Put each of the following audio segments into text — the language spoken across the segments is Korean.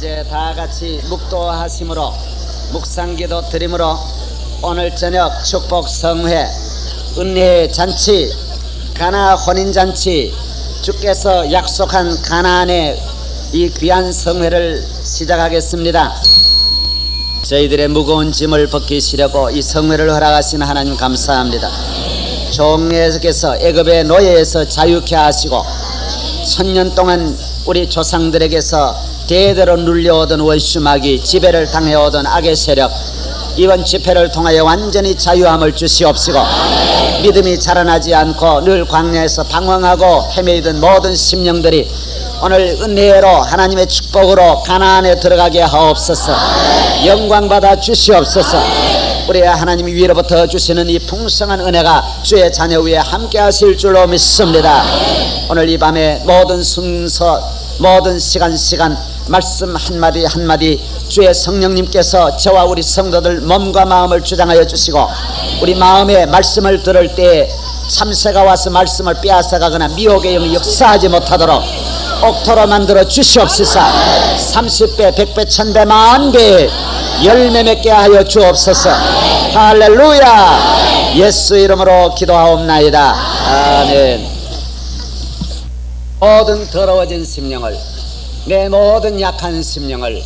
이제 다 같이 묵도하심으로 묵상기도 드림으로 오늘 저녁 축복 성회 은혜 잔치 가나 혼인 잔치 주께서 약속한 가나안의 이 귀한 성회를 시작하겠습니다. 저희들의 무거운 짐을 벗기시려고 이 성회를 허락하신 하나님 감사합니다. 종에게서 애굽의 노예에서 자유케 하시고 천년 동안 우리 조상들에게서 대대로 눌려오던 원수마귀 지배를 당해오던 악의 세력 이번 집회를 통하여 완전히 자유함을 주시옵시고 믿음이 자라나지 않고 늘 광야에서 방황하고 헤매이던 모든 심령들이 오늘 은혜로 하나님의 축복으로 가나안에 들어가게 하옵소서. 영광 받아 주시옵소서. 우리 하나님이 위로부터 주시는 이 풍성한 은혜가 주의 자녀 위에 함께 하실 줄로 믿습니다. 오늘 이 밤에 모든 순서 모든 시간 말씀 한마디 한마디 주의 성령님께서 저와 우리 성도들 몸과 마음을 주장하여 주시고 우리 마음에 말씀을 들을 때 참새가 와서 말씀을 빼앗아가거나 미혹의 영이 역사하지 못하도록 옥토로 만들어 주시옵소서. 30배 100배 1000배 만배 열매 맺게 하여 주옵소서. 할렐루야. 예수 이름으로 기도하옵나이다. 아멘. 모든 더러워진 심령을 내 모든 약한 심령을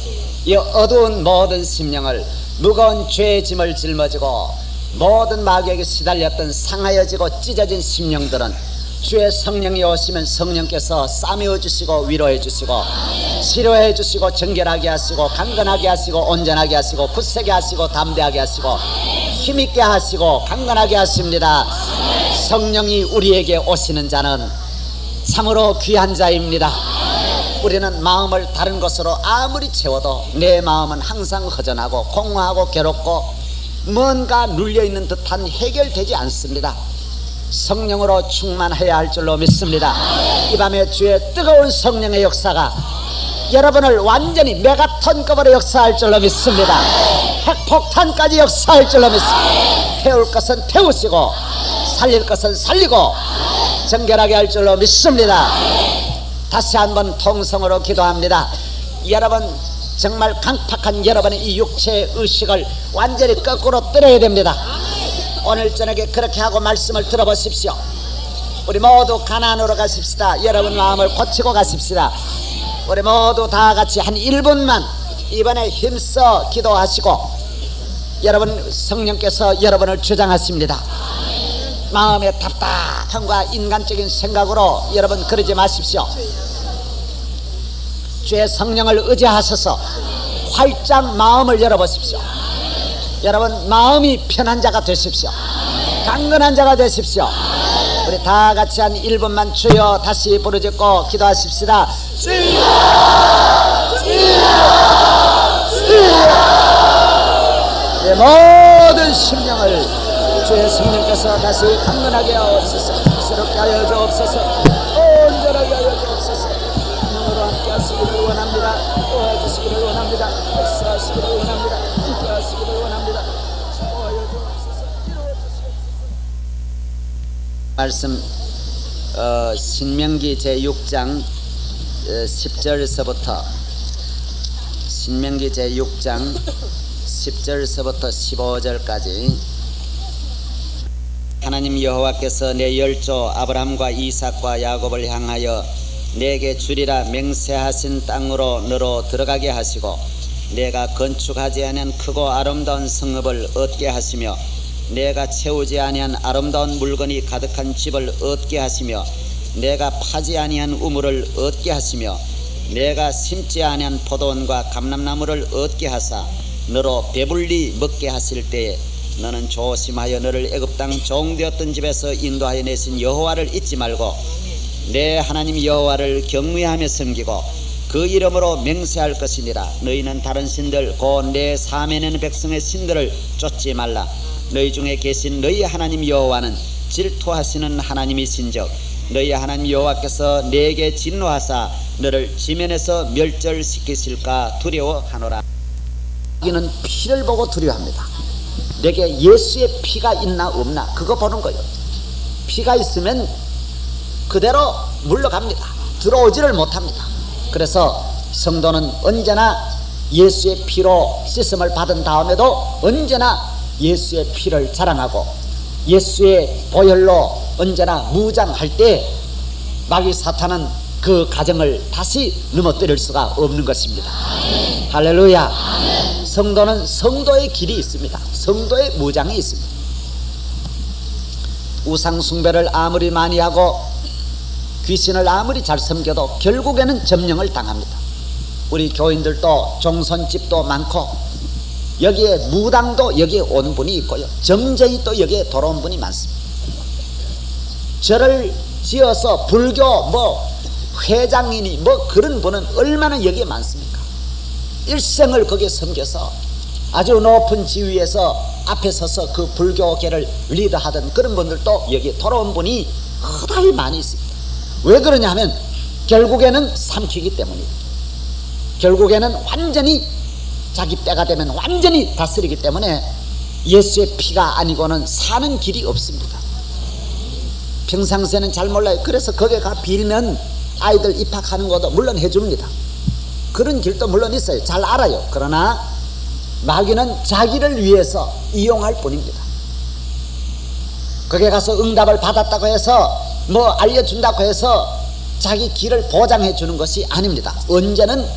이 어두운 모든 심령을 무거운 죄의 짐을 짊어지고 모든 마귀에게 시달렸던 상하여지고 찢어진 심령들은 주의 성령이 오시면 성령께서 싸매어 주시고 위로해 주시고 치료해 주시고 정결하게 하시고 강건하게 하시고 온전하게 하시고 굳세게 하시고 담대하게 하시고 힘있게 하시고 강건하게 하십니다. 성령이 우리에게 오시는 자는 참으로 귀한 자입니다. 우리는 마음을 다른 것으로 아무리 채워도 내 마음은 항상 허전하고 공허하고 괴롭고 뭔가 눌려있는 듯한 해결되지 않습니다. 성령으로 충만해야 할 줄로 믿습니다. 이 밤에 주의 뜨거운 성령의 역사가 여러분을 완전히 메가톤급으로 역사할 줄로 믿습니다. 핵폭탄까지 역사할 줄로 믿습니다. 태울 것은 태우시고 살릴 것은 살리고 정결하게 할 줄로 믿습니다. 다시 한번 통성으로 기도합니다. 여러분 정말 강팍한 여러분의 이 육체의 의식을 완전히 거꾸로 떨어야 됩니다. 오늘 저녁에 그렇게 하고 말씀을 들어보십시오. 우리 모두 가나안으로 가십시다. 여러분 마음을 고치고 가십시다. 우리 모두 다 같이 한 1분만 이번에 힘써 기도하시고 여러분 성령께서 여러분을 주장하십니다. 마음의 답답함과 인간적인 생각으로 여러분 그러지 마십시오. 주의 성령을 의지하셔서 활짝 마음을 열어보십시오. 여러분 마음이 편한 자가 되십시오. 강건한 자가 되십시오. 우리 다 같이 한 1분만 주여 다시 부르짖고 기도하십시다. 주여 주여 주여. 내 모든 심령을 주의 성령께서 다시 강건하게 하옵소서. 새롭게 하여 주옵소서. 온전하게 하여 주옵소서. 하나님으로 함께 하시기를 원합니다. 도와주시기를 원합니다. 역사하시기를 원합니다. 함께 하시기를 원합니다. 도와여 주옵소서. 말씀 신명기 제6장 10절서부터 신명기 제6장 10절서부터 15절까지 하나님 여호와께서 내 열조 아브라함과 이삭과 야곱을 향하여 내게 주리라 맹세하신 땅으로 너로 들어가게 하시고 내가 건축하지 아니한 크고 아름다운 성읍을 얻게 하시며 내가 채우지 아니한 아름다운 물건이 가득한 집을 얻게 하시며 내가 파지 아니한 우물을 얻게 하시며 내가 심지 아니한 포도원과 감람나무를 얻게 하사 너로 배불리 먹게 하실 때에 너는 조심하여 너를 애굽 땅 종되었던 집에서 인도하여 내신 여호와를 잊지 말고 내 하나님 여호와를 경외하며 섬기고 그 이름으로 맹세할 것이니라. 너희는 다른 신들 곧 내 사면에는 백성의 신들을 쫓지 말라. 너희 중에 계신 너희 하나님 여호와는 질투하시는 하나님이신즉 너희 하나님 여호와께서 내게 진노하사 너를 지면에서 멸절시키실까 두려워하노라. 이는 피를 보고 두려워합니다. 내게 예수의 피가 있나 없나 그거 보는 거예요. 피가 있으면 그대로 물러갑니다. 들어오지를 못합니다. 그래서 성도는 언제나 예수의 피로 씻음을 받은 다음에도 언제나 예수의 피를 자랑하고 예수의 보혈로 언제나 무장할 때 마귀 사탄은 그 가정을 다시 넘어뜨릴 수가 없는 것입니다. 아멘. 할렐루야. 아멘. 성도는 성도의 길이 있습니다. 성도의 무장이 있습니다. 우상 숭배를 아무리 많이 하고 귀신을 아무리 잘 섬겨도 결국에는 점령을 당합니다. 우리 교인들도 종손집도 많고 여기에 무당도 여기에 온 분이 있고요, 점쟁이 또 여기에 돌아온 분이 많습니다. 절을 지어서 불교 회장이니 그런 분은 얼마나 여기에 많습니까? 일생을 거기에 섬겨서 아주 높은 지위에서 앞에 서서 그 불교계를 리드하던 그런 분들도 여기에 돌아온 분이 허다히 많이 있습니다. 왜 그러냐 하면 결국에는 삼키기 때문이에요. 결국에는 완전히 자기 때가 되면 완전히 다스리기 때문에 예수의 피가 아니고는 사는 길이 없습니다. 평상시에는 잘 몰라요. 그래서 거기에 가 빌면 아이들 입학하는 것도 물론 해줍니다. 그런 길도 물론 있어요. 잘 알아요. 그러나 마귀는 자기를 위해서 이용할 뿐입니다. 거기에 가서 응답을 받았다고 해서 알려준다고 해서 자기 길을 보장해 주는 것이 아닙니다. 언제는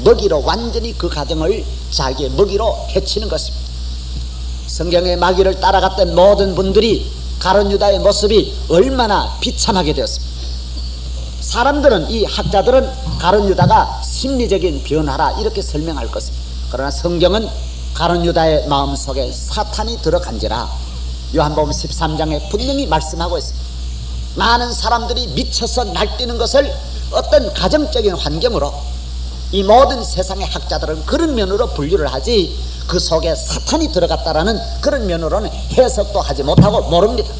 먹이로 완전히 그 가정을 자기의 먹이로 해치는 것입니다. 성경의 마귀를 따라갔던 모든 분들이 가룟 유다의 모습이 얼마나 비참하게 되었습니다. 사람들은, 이 학자들은 가룟 유다가 심리적인 변화라 이렇게 설명할 것입니다. 그러나 성경은 가룟 유다의 마음속에 사탄이 들어간지라 요한복음 13장에 분명히 말씀하고 있습니다. 많은 사람들이 미쳐서 날뛰는 것을 어떤 가정적인 환경으로 이 모든 세상의 학자들은 그런 면으로 분류를 하지 그 속에 사탄이 들어갔다라는 그런 면으로는 해석도 하지 못하고 모릅니다.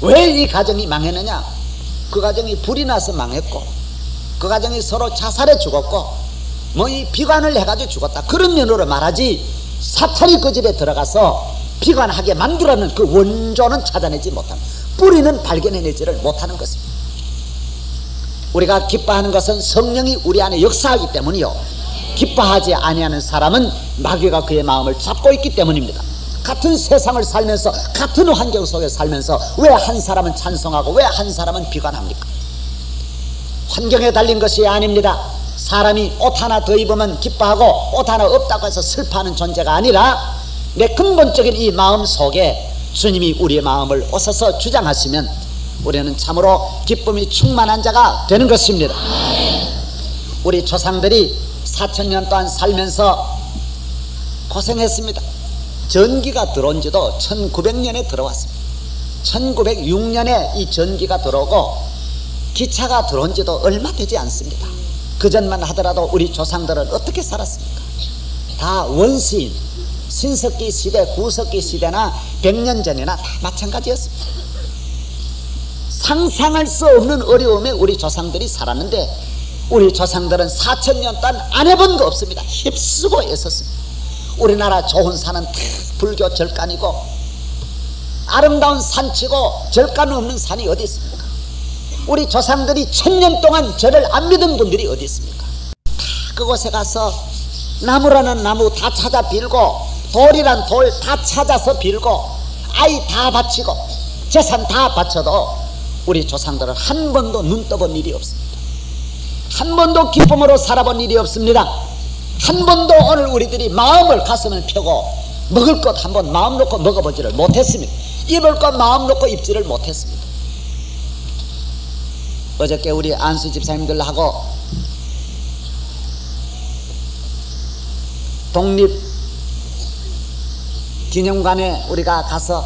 왜 이 가정이 망했느냐? 그 가정이 불이 나서 망했고 그 가정이 서로 자살해 죽었고 이 비관을 해가지고 죽었다, 그런 면으로 말하지 사탄이 그 집에 들어가서 비관하게 만들어는 그 원조는 찾아내지 못하는, 뿌리는 발견해내지를 못하는 것입니다. 우리가 기뻐하는 것은 성령이 우리 안에 역사하기 때문이요, 기뻐하지 아니하는 사람은 마귀가 그의 마음을 잡고 있기 때문입니다. 같은 세상을 살면서 같은 환경 속에 살면서 왜 한 사람은 찬송하고 왜 한 사람은 비관합니까? 환경에 달린 것이 아닙니다. 사람이 옷 하나 더 입으면 기뻐하고 옷 하나 없다고 해서 슬퍼하는 존재가 아니라 내 근본적인 이 마음 속에 주님이 우리의 마음을 오셔서 주장하시면 우리는 참으로 기쁨이 충만한 자가 되는 것입니다. 우리 조상들이 4000년 동안 살면서 고생했습니다. 전기가 들어온 지도 1900년에 들어왔습니다. 1906년에 이 전기가 들어오고 기차가 들어온 지도 얼마 되지 않습니다. 그 전만 하더라도 우리 조상들은 어떻게 살았습니까? 다 원시인, 신석기 시대, 구석기 시대나 100년 전이나 다 마찬가지였습니다. 상상할 수 없는 어려움에 우리 조상들이 살았는데 우리 조상들은 4000년 동안 안 해본 거 없습니다. 힘쓰고 애썼습니다. 우리나라 좋은 산은 다 불교 절간이고 아름다운 산치고 절간 없는 산이 어디 있습니까? 우리 조상들이 1000년 동안 저를 안 믿은 분들이 어디 있습니까? 다 그곳에 가서 나무라는 나무 다 찾아 빌고 돌이란 돌 다 찾아서 빌고 아이 다 바치고 재산 다 바쳐도 우리 조상들은 한 번도 눈 떠본 일이 없습니다. 한 번도 기쁨으로 살아본 일이 없습니다. 한 번도 오늘 우리들이 마음을 가슴을 펴고 먹을 것 한번 마음 놓고 먹어보지를 못했습니다. 입을 것 마음 놓고 입지를 못했습니다. 어저께 우리 안수 집사님들하고 독립기념관에 우리가 가서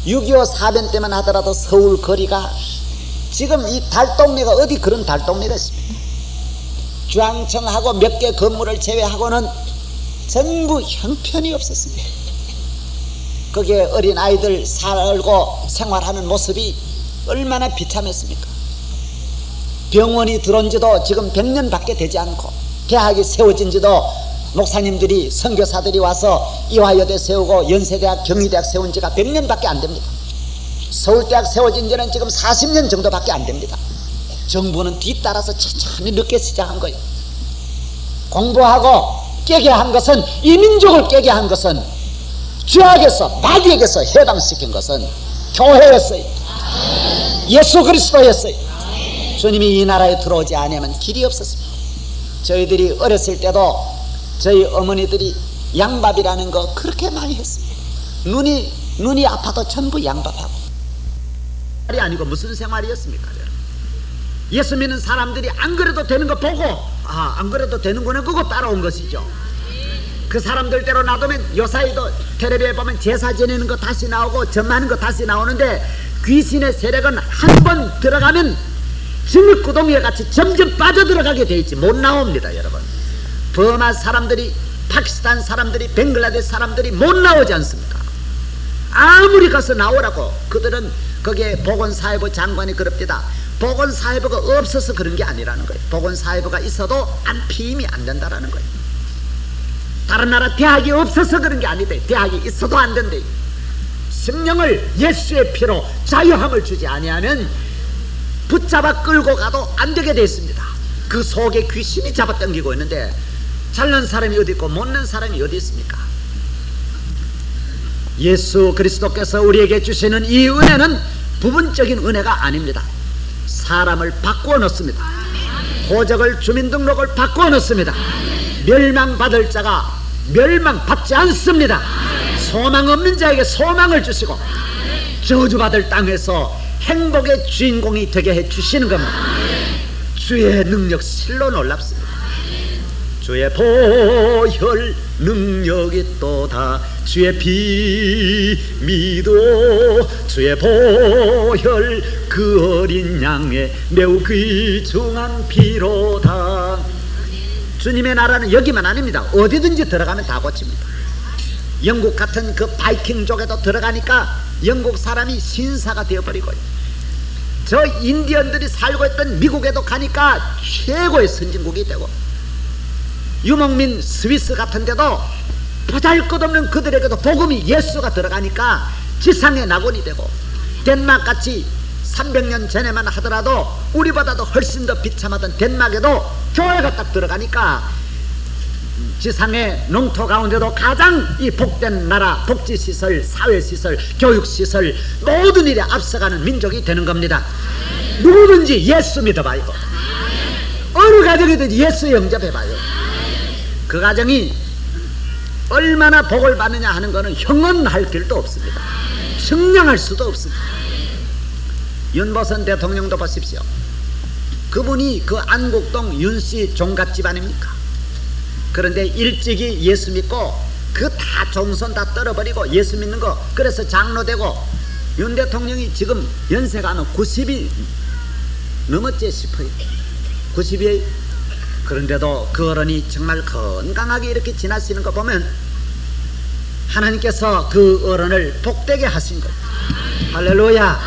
6.25 사변 때만 하더라도 서울 거리가 지금 이 달동네가 어디 그런 달동네가 있습니까? 주황청하고 몇 개 건물을 제외하고는 전부 형편이 없었습니다. 거기에 어린 아이들 살고 생활하는 모습이 얼마나 비참했습니까? 병원이 들어온 지도 지금 100년밖에 되지 않고 대학이 세워진 지도 목사님들이 선교사들이 와서 이화여대 세우고 연세대학 경희대학 세운 지가 100년밖에 안 됩니다. 서울대학 세워진 지는 지금 40년 정도밖에 안 됩니다. 정부는 뒤따라서 천천히 늦게 시작한 거예요. 공부하고 깨게 한 것은, 이 민족을 깨게 한 것은, 죄악에서 마귀에게서 해방시킨 것은 교회였어요. 예수 그리스도였어요. 주님이 이 나라에 들어오지 않으면 길이 없었습니다. 저희들이 어렸을 때도 저희 어머니들이 양밥이라는 거 그렇게 많이 했습니다. 눈이 아파도 전부 양밥하고. 생활이 아니고 무슨 생활이었습니까? 예수 믿는 사람들이 안 그래도 되는 거 보고, 안 그래도 되는구나 그거 따라온 것이죠. 그 사람들대로 놔두면 요사이도 텔레비에 보면 제사 지내는 거 다시 나오고 점하는 거 다시 나오는데, 귀신의 세력은 한 번 들어가면 진흙구덩이에 같이 점점 빠져들어가게 돼 있지 못 나옵니다. 여러분, 버마 사람들이, 파키스탄 사람들이, 벵글라데시 사람들이 못 나오지 않습니까? 아무리 가서 나오라고, 그들은 거기에 보건사회부 장관이 그럽니다. 보건사회부가 없어서 그런 게 아니라는 거예요. 보건사회부가 있어도 피임이 안 된다라는 거예요. 다른 나라 대학이 없어서 그런 게 아닌데, 대학이 있어도 안 된대. 심령을 예수의 피로 자유함을 주지 아니하면 붙잡아 끌고 가도 안 되게 되어 있습니다. 그 속에 귀신이 잡아당기고 있는데, 잘난 사람이 어디 있고 못난 사람이 어디 있습니까? 예수 그리스도께서 우리에게 주시는 이 은혜는 부분적인 은혜가 아닙니다. 사람을 바꾸어 놓습니다. 호적을, 주민등록을 바꾸어 놓습니다. 멸망받을 자가 멸망받지 않습니다. 소망 없는 자에게 소망을 주시고, 저주받을 땅에서 행복의 주인공이 되게 해 주시는 겁니다. 주의 능력 실로 놀랍습니다. 주의 보혈 능력이 또다, 주의 피 믿어, 주의 보혈 그 어린 양의 매우 귀중한 피로다. 주님의 나라는 여기만 아닙니다. 어디든지 들어가면 다 고칩니다. 영국 같은 그 바이킹족에도 들어가니까 영국 사람이 신사가 되어버리고요. 저 인디언들이 살고 있던 미국에도 가니까 최고의 선진국이 되고, 유목민 스위스 같은 데도 보잘것없는 그들에게도 복음이, 예수가 들어가니까 지상의 낙원이 되고, 덴마크같이 300년 전에만 하더라도 우리보다도 훨씬 더 비참하던 덴마크에도 교회가 딱 들어가니까 지상의 농토 가운데도 가장 이 복된 나라, 복지시설, 사회시설, 교육시설 모든 일에 앞서가는 민족이 되는 겁니다. 누구든지 예수 믿어봐요. 어느 가정이든지 예수 영접해봐요. 그 가정이 얼마나 복을 받느냐 하는 것은 형언할 길도 없습니다. 측량할 수도 없습니다. 윤보선 대통령도 보십시오. 그분이 그 안국동 윤씨 종갓 집안입니까? 그런데 일찍이 예수 믿고 그 다 종손 다 떨어버리고 예수 믿는 거, 그래서 장로 되고, 윤 대통령이 지금 연세가 아마 90이 넘었지 싶어요. 90이. 그런데도 그 어른이 정말 건강하게 이렇게 지나시는 거 보면 하나님께서 그 어른을 복되게 하신 거예요. 할렐루야.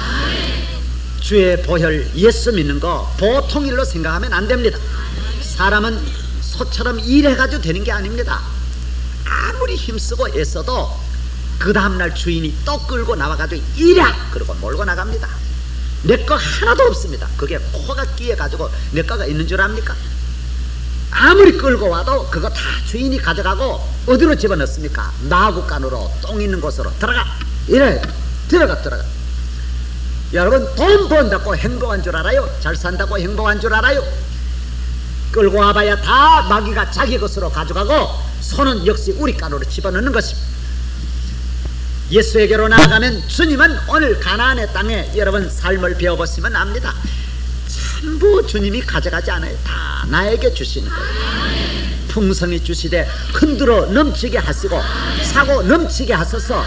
주의 보혈, 예수 믿는 거 보통 일로 생각하면 안 됩니다. 사람은 소처럼 일해가지고 되는 게 아닙니다. 아무리 힘쓰고 애써도 그 다음날 주인이 또 끌고 나와가지고 일해! 그러고 몰고 나갑니다. 내 거 하나도 없습니다. 그게 코가 끼어가지고 내 거가 있는 줄 압니까? 아무리 끌고 와도 그거 다 주인이 가져가고 어디로 집어넣습니까? 나국간으로, 똥 있는 곳으로 들어가! 이래! 들어가. 여러분, 돈 번다고 행복한 줄 알아요? 잘 산다고 행복한 줄 알아요? 끌고 와봐야 다 마귀가 자기 것으로 가져가고 손은 역시 우리 간으로 집어넣는 것입니다. 예수에게로 나아가면 주님은 오늘 가나안의 땅에 여러분 삶을 배워보시면 압니다. 전부 주님이 가져가지 않아요. 다 나에게 주시는 거예요. 풍성히 주시되 흔들어 넘치게 하시고 사고 넘치게 하소서.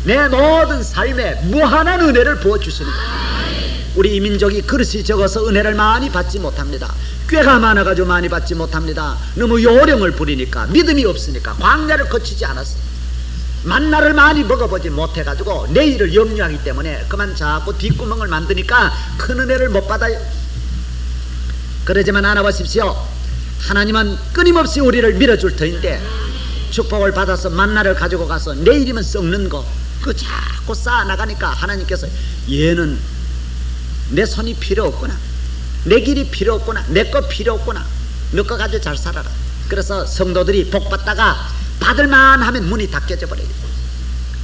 내 모든 삶에 무한한 은혜를 부어주시는 거예요. 우리 이 민족이 그릇이 적어서 은혜를 많이 받지 못합니다. 꾀가 많아가지고 많이 받지 못합니다. 너무 요령을 부리니까, 믿음이 없으니까, 광야를 거치지 않았어요. 만나를 많이 먹어보지 못해가지고 내일을 염려하기 때문에 그만 자꾸 뒷구멍을 만드니까 큰 은혜를 못 받아요. 그러지만 알아보십시오. 하나님은 끊임없이 우리를 밀어줄 터인데 축복을 받아서 만나를 가지고 가서 내일이면 썩는 거 그 자꾸 쌓아나가니까 하나님께서 얘는 내 손이 필요 없구나, 내 길이 필요 없구나, 내 거 필요 없구나, 너 거 가지고 잘 살아라. 그래서 성도들이 복 받다가 받을만 하면 문이 닫혀져 버려요.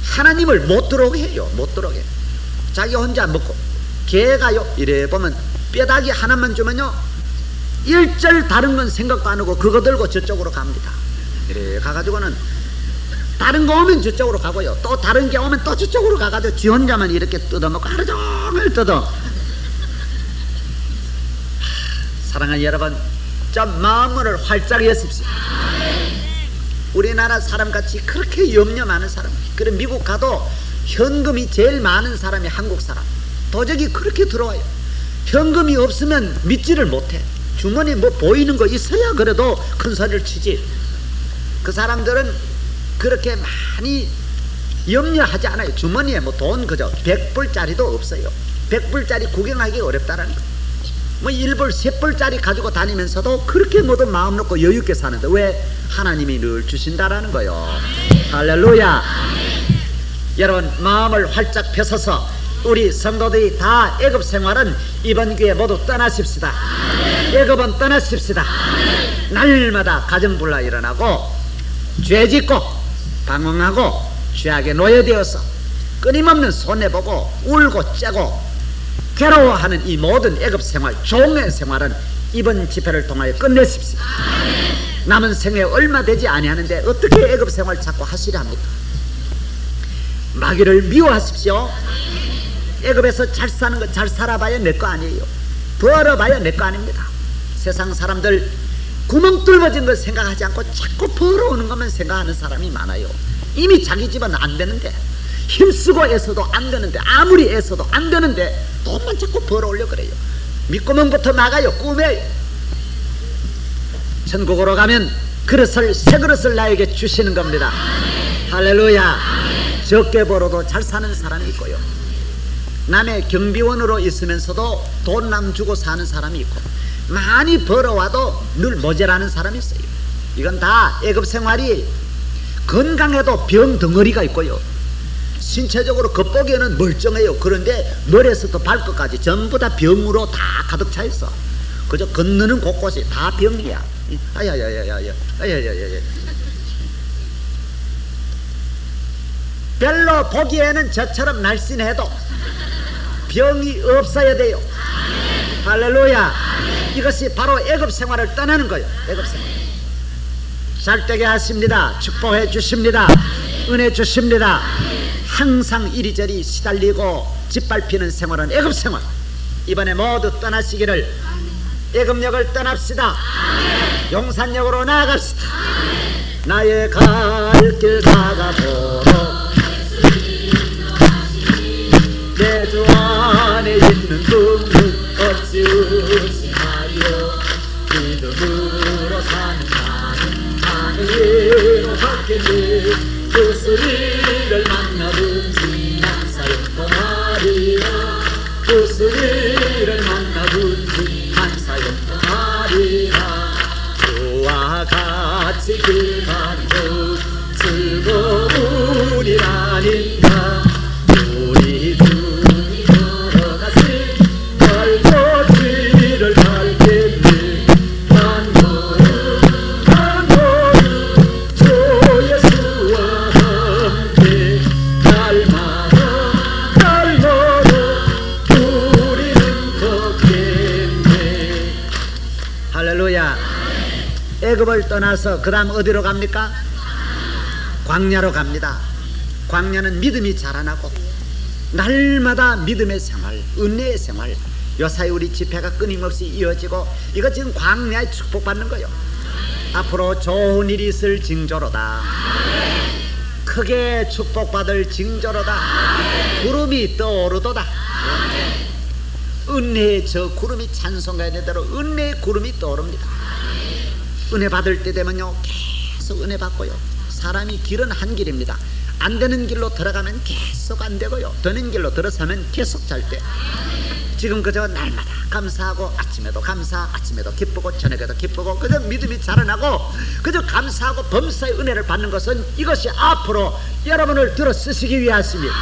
하나님을 못 들어오게 해요. 못 들어오게. 자기 혼자 먹고 개가요 이래 보면 뼈다귀 하나만 주면요 일절 다른 건 생각도 안 하고 그거 들고 저쪽으로 갑니다. 이래 가가지고는 다른 거 오면 저쪽으로 가고요, 또 다른 게 오면 또 저쪽으로 가가지고 지 혼자만 이렇게 뜯어먹고 하루 종일 뜯어. 사랑하는 여러분, 좀 마음을 활짝 여십시오. 우리나라 사람같이 그렇게 염려 많은 사람, 그래 미국 가도 현금이 제일 많은 사람이 한국 사람. 도적이 그렇게 들어와요. 현금이 없으면 믿지를 못해. 주머니 뭐 보이는 거 있어야 그래도 큰 소리를 치지. 그 사람들은 그렇게 많이 염려하지 않아요. 주머니에 뭐 돈 그저 100불짜리도 없어요. 100불짜리 구경하기 어렵다라는 거. 뭐 1불, 3불짜리 가지고 다니면서도 그렇게 모두 마음 놓고 여유있게 사는데 왜? 하나님이 늘 주신다라는 거요. 할렐루야. 여러분, 마음을 활짝 펴서서 우리 성도들이 다 애굽 생활은 이번 기회에 모두 떠나십시다. 애굽은 떠나십시다. 날마다 가정불화 일어나고 죄짓고 방황하고 죄악에 노예되어서 끊임없는 손해보고 울고 째고 괴로워하는 이 모든 애굽 생활, 종의 생활은 이번 집회를 통하여 끝내십시오. 남은 생에 얼마 되지 아니하는데 어떻게 애굽 생활 자꾸 하시려 합니까? 마귀를 미워하십시오. 애굽에서 잘 사는 거 잘 살아봐야 내 거 아니에요. 벌어봐야 내 거 아닙니다. 세상 사람들 구멍 뚫어진 걸 생각하지 않고 자꾸 벌어오는 것만 생각하는 사람이 많아요. 이미 자기 집은 안 되는데, 힘쓰고 애써도 안 되는데, 아무리 애써도 안 되는데 돈만 자꾸 벌어오려 그래요. 밑구멍부터 나가요. 꿈에 천국으로 가면 그릇을, 새 그릇을 나에게 주시는 겁니다. 할렐루야. 적게 벌어도 잘 사는 사람이 있고요, 남의 경비원으로 있으면서도 돈 남 주고 사는 사람이 있고, 많이 벌어와도 늘 모자라는 사람이 있어요. 이건 다 애굽 생활이 건강해도 병 덩어리가 있고요, 신체적으로 겉보기에는 멀쩡해요. 그런데 머리에서부터 발끝까지 전부 다 병으로 다 가득 차 있어. 그저 걷는 곳곳이 다 병이야. 아야야야야야, 아야야야야. 별로 보기에는 저처럼 날씬해도 병이 없어야 돼요. 할렐루야. 이것이 바로 애굽 생활을 떠나는 거예요. 애굽 생활. 잘되게 하십니다. 축복해 주십니다. 은혜 주십니다. 항상 이리저리 시달리고 짓밟히는 생활은 애굽 생활. 이번에 모두 떠나시기를, 애굽역을 떠납시다. 용산역으로 나아갑시다. 나의 갈 길 다가보러 내 주 안에 있는 꿈은 어찌 의심하리요. 믿음으로 사는 나는 하늘로 갔겠네. 그 소리를 만나든지 사용통하리라. 그 소리를 만나든지 사용통하리라. 그와 같이 그 간적 즐거우리라니까. 우리 주님 걸어가시 발버지를 밟겠네. 한 걸음 주 예수와 함께 날마다 우리는 걷겠네. 할렐루야. 애굽을 떠나서 그 다음 어디로 갑니까? 광야로 갑니다. 광야는 믿음이 자라나고 날마다 믿음의 생활, 은혜의 생활, 요사이 우리 집회가 끊임없이 이어지고, 이거 지금 광야에 축복받는 거요. 앞으로 좋은 일이 있을 징조로다. 크게 축복받을 징조로다. 구름이 떠오르도다. 은혜의 저 구름이, 찬송가에 있는 대로 은혜의 구름이 떠오릅니다. 은혜 받을 때 되면요 계속 은혜 받고요. 사람이 길은 한 길입니다. 안 되는 길로 들어가면 계속 안 되고요, 되는 길로 들어서면 계속 잘 돼. 지금 그저 날마다 감사하고, 아침에도 감사, 아침에도 기쁘고, 저녁에도 기쁘고, 그저 믿음이 자라나고, 그저 감사하고 범사의 은혜를 받는 것은 이것이 앞으로 여러분을 들어 쓰시기 위하십니다.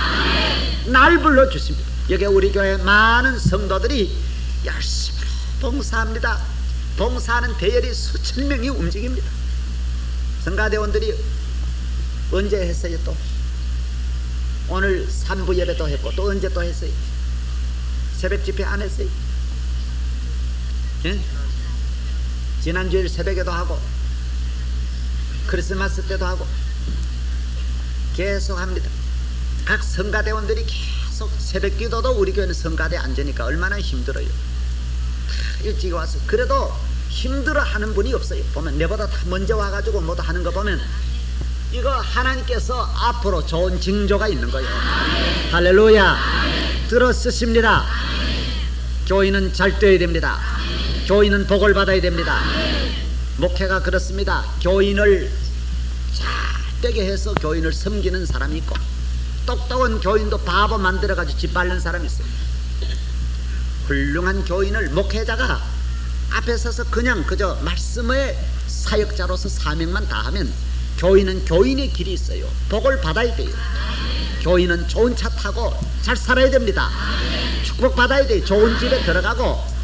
날 불러주십니다. 여기 우리 교회 많은 성도들이 열심히 봉사합니다. 봉사하는 대열이 수천 명이 움직입니다. 성가대원들이 언제 했어요? 또 오늘 3부 예배도 했고 또 언제 또 했어요? 새벽 집회 안 했어요? 예? 지난주일 새벽에도 하고 크리스마스 때도 하고 계속 합니다. 각 성가대원들이 계속 새벽 기도도 우리 교회는 성가대 앉으니까 얼마나 힘들어요. 일찍 와서 그래도 힘들어 하는 분이 없어요. 보면 내보다 다 먼저 와가지고 뭐도 하는 거 보면 이거 하나님께서 앞으로 좋은 징조가 있는 거예요. 할렐루야. 들어 쓰십니다. 교인은 잘 되어야 됩니다. 교인은 복을 받아야 됩니다. 목회가 그렇습니다. 교인을 잘 되게 해서 교인을 섬기는 사람이 있고 똑똑한 교인도 바보 만들어가지고 짓밟는 사람이 있어요. 훌륭한 교인을 목회자가 앞에 서서 그냥 그저 말씀의 사역자로서 사명만 다하면 교인은 교인의 길이 있어요. 복을 받아야 돼요. 교인은 좋은 차 타고 잘 살아야 됩니다. 축복 받아야 돼요. 좋은 집에 들어가고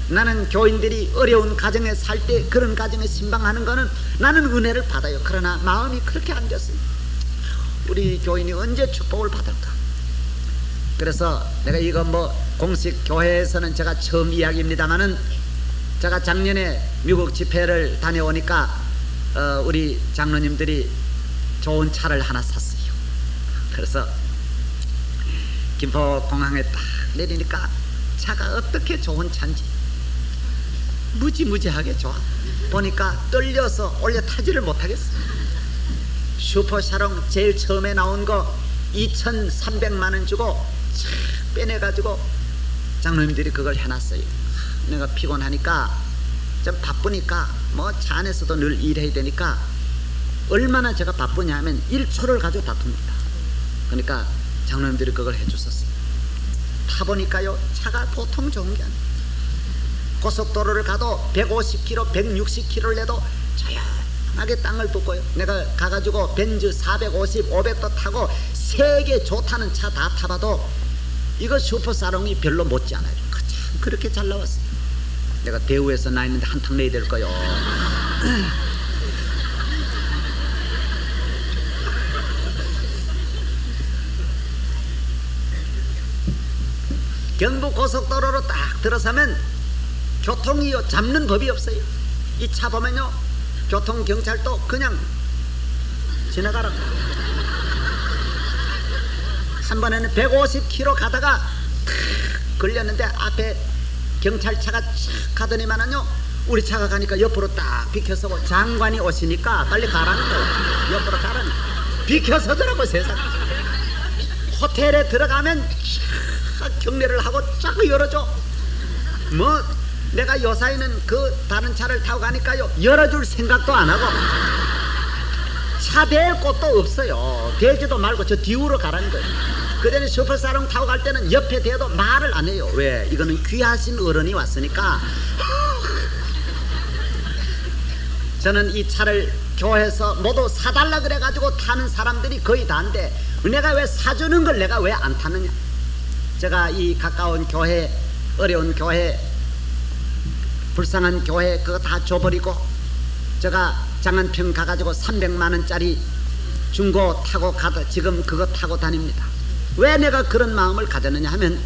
나는 교인들이 어려운 가정에 살 때 그런 가정에 신방하는 거는 나는 은혜를 받아요. 그러나 마음이 그렇게 안 됐어요. 우리 교인이 언제 축복을 받을까? 그래서 내가 이거 뭐 공식 교회에서는 제가 처음 이야기입니다만은 제가 작년에 미국 집회를 다녀오니까 우리 장로님들이 좋은 차를 하나 샀어요. 그래서 김포공항에 딱 내리니까 차가 어떻게 좋은 차인지 무지무지하게 좋아. 보니까 떨려서 올려 타지를 못하겠어. 슈퍼샤롱 제일 처음에 나온 거 2,300만원 주고 쫙 빼내가지고 장로님들이 그걸 해놨어요. 내가 피곤하니까 좀 바쁘니까 뭐 차 안에서도 늘 일해야 되니까 얼마나 제가 바쁘냐 하면 1초를 가지고 다툽니다. 그러니까 장로님들이 그걸 해주셨어요. 타보니까요 차가 보통 좋은 게 아니에요. 고속도로를 가도 150km, 160km를 내도 조용하게 땅을 붓고요. 내가 가가지고 벤츠 450, 500도 타고 세계 좋다는 차 다 타봐도 이거 슈퍼사롱이 별로 못지 않아요. 참 그렇게 잘 나왔어요. 내가 대우에서 나 있는데 한탕 내야 될 거요. 경부 고속도로로 딱 들어서면 교통이요 잡는 법이 없어요. 이 차 보면요 교통경찰도 그냥 지나가라고. 한 번에는 150km 가다가 걸렸는데 앞에 경찰차가 쫙 가더니만은요 우리 차가 가니까 옆으로 딱 비켜서고 장관이 오시니까 빨리 가라는 거예요. 옆으로 가라는 비켜서더라고. 세상 호텔에 들어가면 경례를 하고 자꾸 열어줘. 뭐 내가 요사이는 그 다른 차를 타고 가니까요 열어줄 생각도 안 하고 차 댈 곳도 없어요. 대지도 말고 저 뒤로 가라는 거예요. 그때는 슈퍼사롱 타고 갈 때는 옆에 대도 말을 안 해요. 왜? 이거는 귀하신 어른이 왔으니까. 저는 이 차를 교회에서 모두 사달라 그래가지고 타는 사람들이 거의 다인데 내가 왜 사주는 걸 내가 왜 안 타느냐. 제가 이 가까운 교회, 어려운 교회, 불쌍한 교회 그거 다 줘버리고 제가 장안평 가가지고 300만원짜리 중고 타고 가도 지금 그거 타고 다닙니다. 왜 내가 그런 마음을 가졌느냐 하면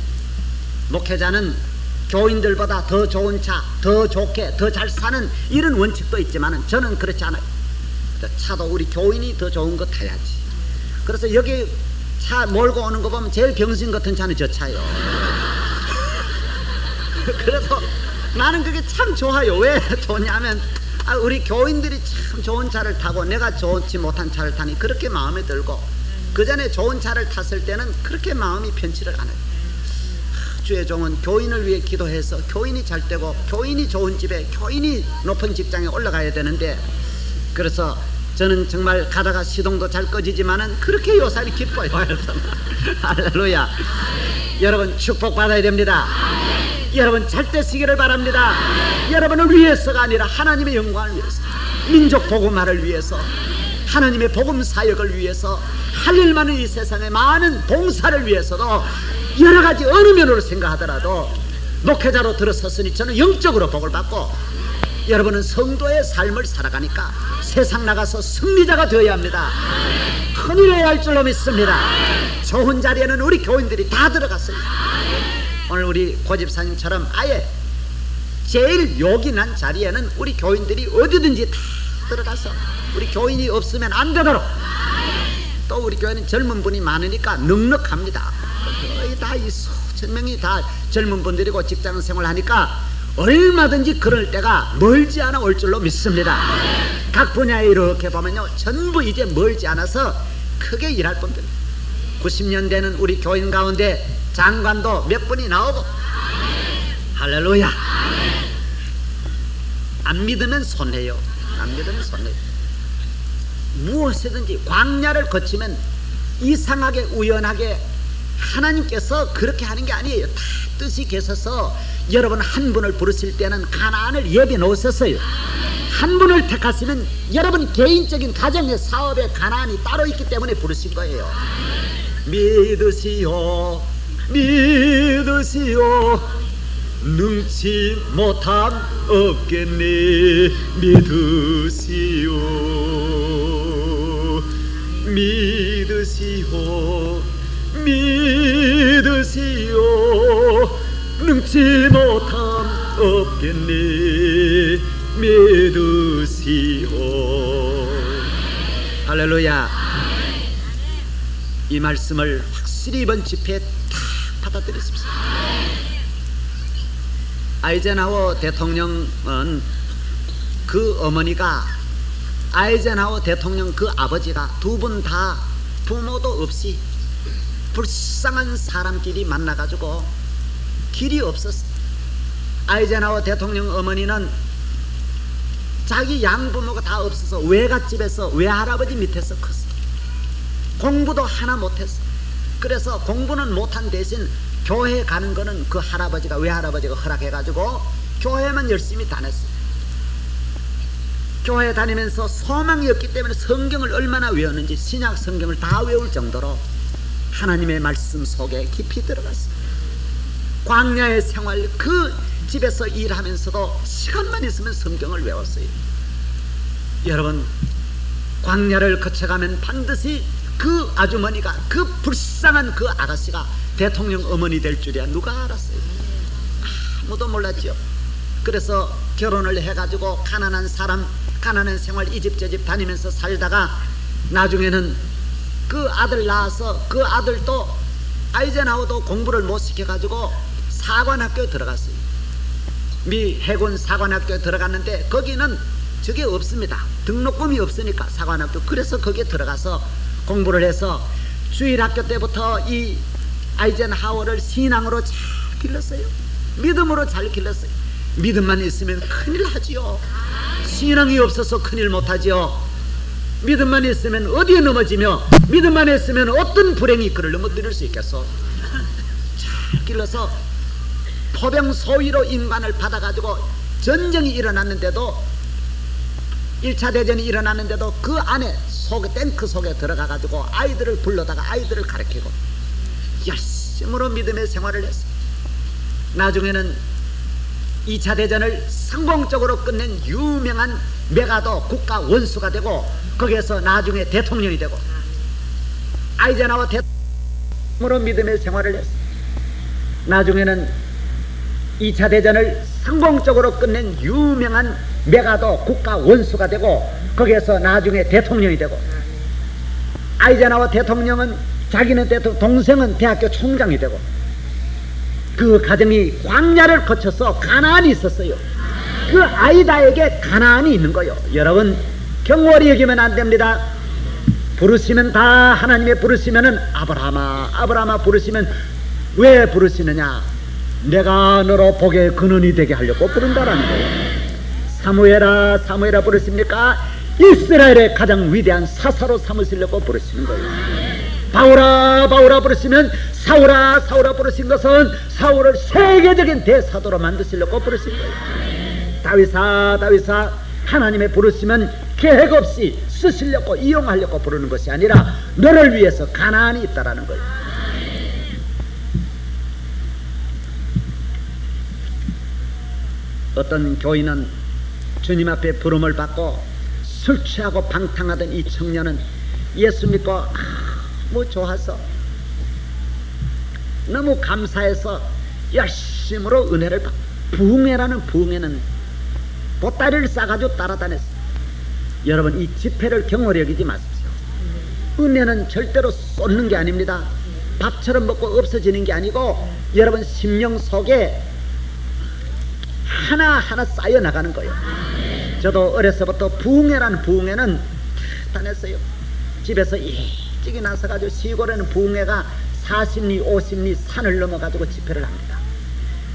목회자는 교인들보다 더 좋은 차, 더 좋게, 더 잘 사는 이런 원칙도 있지만 저는 그렇지 않아요. 차도 우리 교인이 더 좋은 거 타야지. 그래서 여기 차 몰고 오는 거 보면 제일 병신 같은 차는 저 차예요. 그래서 나는 그게 참 좋아요. 왜 좋냐면 우리 교인들이 참 좋은 차를 타고 내가 좋지 못한 차를 타니 그렇게 마음에 들고 그 전에 좋은 차를 탔을 때는 그렇게 마음이 편치를 않아요. 주의 종은 교인을 위해 기도해서 교인이 잘 되고 교인이 좋은 집에 교인이 높은 직장에 올라가야 되는데 그래서 저는 정말 가다가 시동도 잘 꺼지지만은 그렇게 요사이 기뻐요. 할렐루야. 여러분 축복받아야 됩니다. 여러분 잘 되시기를 바랍니다. 여러분을 위해서가 아니라 하나님의 영광을 위해서, 민족 복음화를 위해서, 하나님의 복음 사역을 위해서, 할 일 많은 이 세상의 많은 봉사를 위해서도 여러 가지 어느 면으로 생각하더라도 목회자로 들어섰으니 저는 영적으로 복을 받고, 여러분은 성도의 삶을 살아가니까 세상 나가서 승리자가 되어야 합니다. 큰일 해야 할 줄로 믿습니다. 좋은 자리에는 우리 교인들이 다 들어갔어요. 오늘 우리 고집사님처럼 아예 제일 요긴한 자리에는 우리 교인들이 어디든지 다 들어가서 우리 교인이 없으면 안 되도록, 또 우리 교회는 젊은 분이 많으니까 넉넉합니다. 거의 다 이 수천 명이 다 젊은 분들이고 직장 생활하니까 얼마든지 그럴 때가 멀지 않아 올 줄로 믿습니다. 각 분야에 이렇게 보면요, 전부 이제 멀지 않아서 크게 일할 분들. 90년대는 우리 교인 가운데 장관도 몇 분이 나오고, 할렐루야. 안 믿으면 손해요. 안 믿으면 손해요. 무엇이든지 광야를 거치면 이상하게 우연하게 하나님께서 그렇게 하는 게 아니에요. 다 뜻이 계셔서 여러분 한 분을 부르실 때는 가나안을 예비해 놓으셨어요. 한 분을 택하시면 여러분 개인적인 가정의 사업에 가나안이 따로 있기 때문에 부르신 거예요. 믿으시오, 믿으시오, 능치 못함 없겠니. 믿으시오, 믿으시오, 믿으시오, 능치 못함 없겠니. 믿으시오. 할렐루야. 이 말씀을 확실히 이번 집회에 다 받아들이십시오. 아이젠하워 대통령은 그 어머니가, 아이젠하워 대통령 그 아버지가 두 분 다 부모도 없이 불쌍한 사람끼리 만나가지고 길이 없었어. 아이젠하워 대통령 어머니는 자기 양부모가 다 없어서 외갓집에서 외할아버지 밑에서 컸어. 공부도 하나 못했어. 그래서 공부는 못한 대신 교회 가는 거는 그 할아버지가, 외할아버지가 허락해가지고 교회만 열심히 다녔어. 교회 다니면서 소망이 없기 때문에 성경을 얼마나 외웠는지 신약 성경을 다 외울 정도로 하나님의 말씀 속에 깊이 들어갔어. 광야의 생활, 그 집에서 일하면서도 시간만 있으면 성경을 외웠어요. 여러분, 광야를 거쳐가면 반드시 그 아주머니가, 그 불쌍한 그 아가씨가 대통령 어머니 될 줄이야 누가 알았어요? 아무도 몰랐죠. 그래서 결혼을 해가지고 가난한 사람, 가난한 생활 이 집 저 집 다니면서 살다가 나중에는 그 아들 낳아서 그 아들도 아이젠하워도 공부를 못 시켜가지고 사관학교에 들어갔어요. 미 해군 사관학교에 들어갔는데 거기는 저게 없습니다. 등록금이 없으니까 사관학교. 그래서 거기에 들어가서 공부를 해서 주일학교 때부터 이 아이젠하워를 신앙으로 잘 길렀어요. 믿음으로 잘 길렀어요. 믿음만 있으면 큰일 하지요. 신앙이 없어서 큰일 못하지요. 믿음만 있으면 어디에 넘어지며, 믿음만 있으면 어떤 불행이 그를 넘어뜨릴 수 있겠어. 잘 길러서 포병 소위로 임관을 받아가지고 전쟁이 일어났는데도, 1차 대전이 일어났는데도 그 안에 속에, 탱크 속에 들어가가지고 아이들을 불러다가 아이들을 가르치고 열심으로 믿음의 생활을 했어. 나중에는 2차 대전을 성공적으로 끝낸 유명한 메가도 국가 원수가 되고 거기에서 나중에 대통령이 되고, 아이젠하워 대통령으로 믿음의 생활을 했어. 나중에는 2차 대전을 성공적으로 끝낸 유명한 메가도 국가 원수가 되고 거기에서 나중에 대통령이 되고, 아이젠하워 대통령은 자기는 동생은 대학교 총장이 되고, 그 가정이 광야를 거쳐서 가나안이 있었어요. 그 아이다에게 가나안이 있는 거예요. 여러분, 경월이 여기면 안 됩니다. 부르시면 다 하나님의 부르시면은 아브라함아, 아브라함아 부르시면 왜 부르시느냐? 내가 너로 복의 근원이 되게 하려고 부른다라는 거예요. 사무엘아, 사무엘아 부르십니까? 이스라엘의 가장 위대한 사사로 삼으시려고 부르시는 거예요. 바울아, 바울아 부르시면 사울아, 사울아 부르신 것은 사울을 세계적인 대사도로 만드시려고 부르신 거예요. 다윗아, 다윗아 하나님의 부르시면 계획 없이 쓰시려고, 이용하려고 부르는 것이 아니라 너를 위해서 가나안이 있다라는 거예요. 어떤 교인은 주님 앞에 부름을 받고 술 취하고 방탕하던 이 청년은 예수 믿고 너무 좋아서 너무 감사해서 열심으로 은혜를 받고, 부흥회라는 부흥회는 보따리를 싸가지고 따라다녔어요. 여러분, 이 집회를 경홀히 여기지 마십시오. 은혜는 절대로 쏟는 게 아닙니다. 밥처럼 먹고 없어지는 게 아니고 여러분 심령 속에 하나하나 쌓여 나가는 거예요. 저도 어려서부터 부흥회라는 부흥회는 다녔어요. 집에서 일찍 나서가지고 시골에는 부흥회가 40리 50리 산을 넘어가지고 집회를 합니다.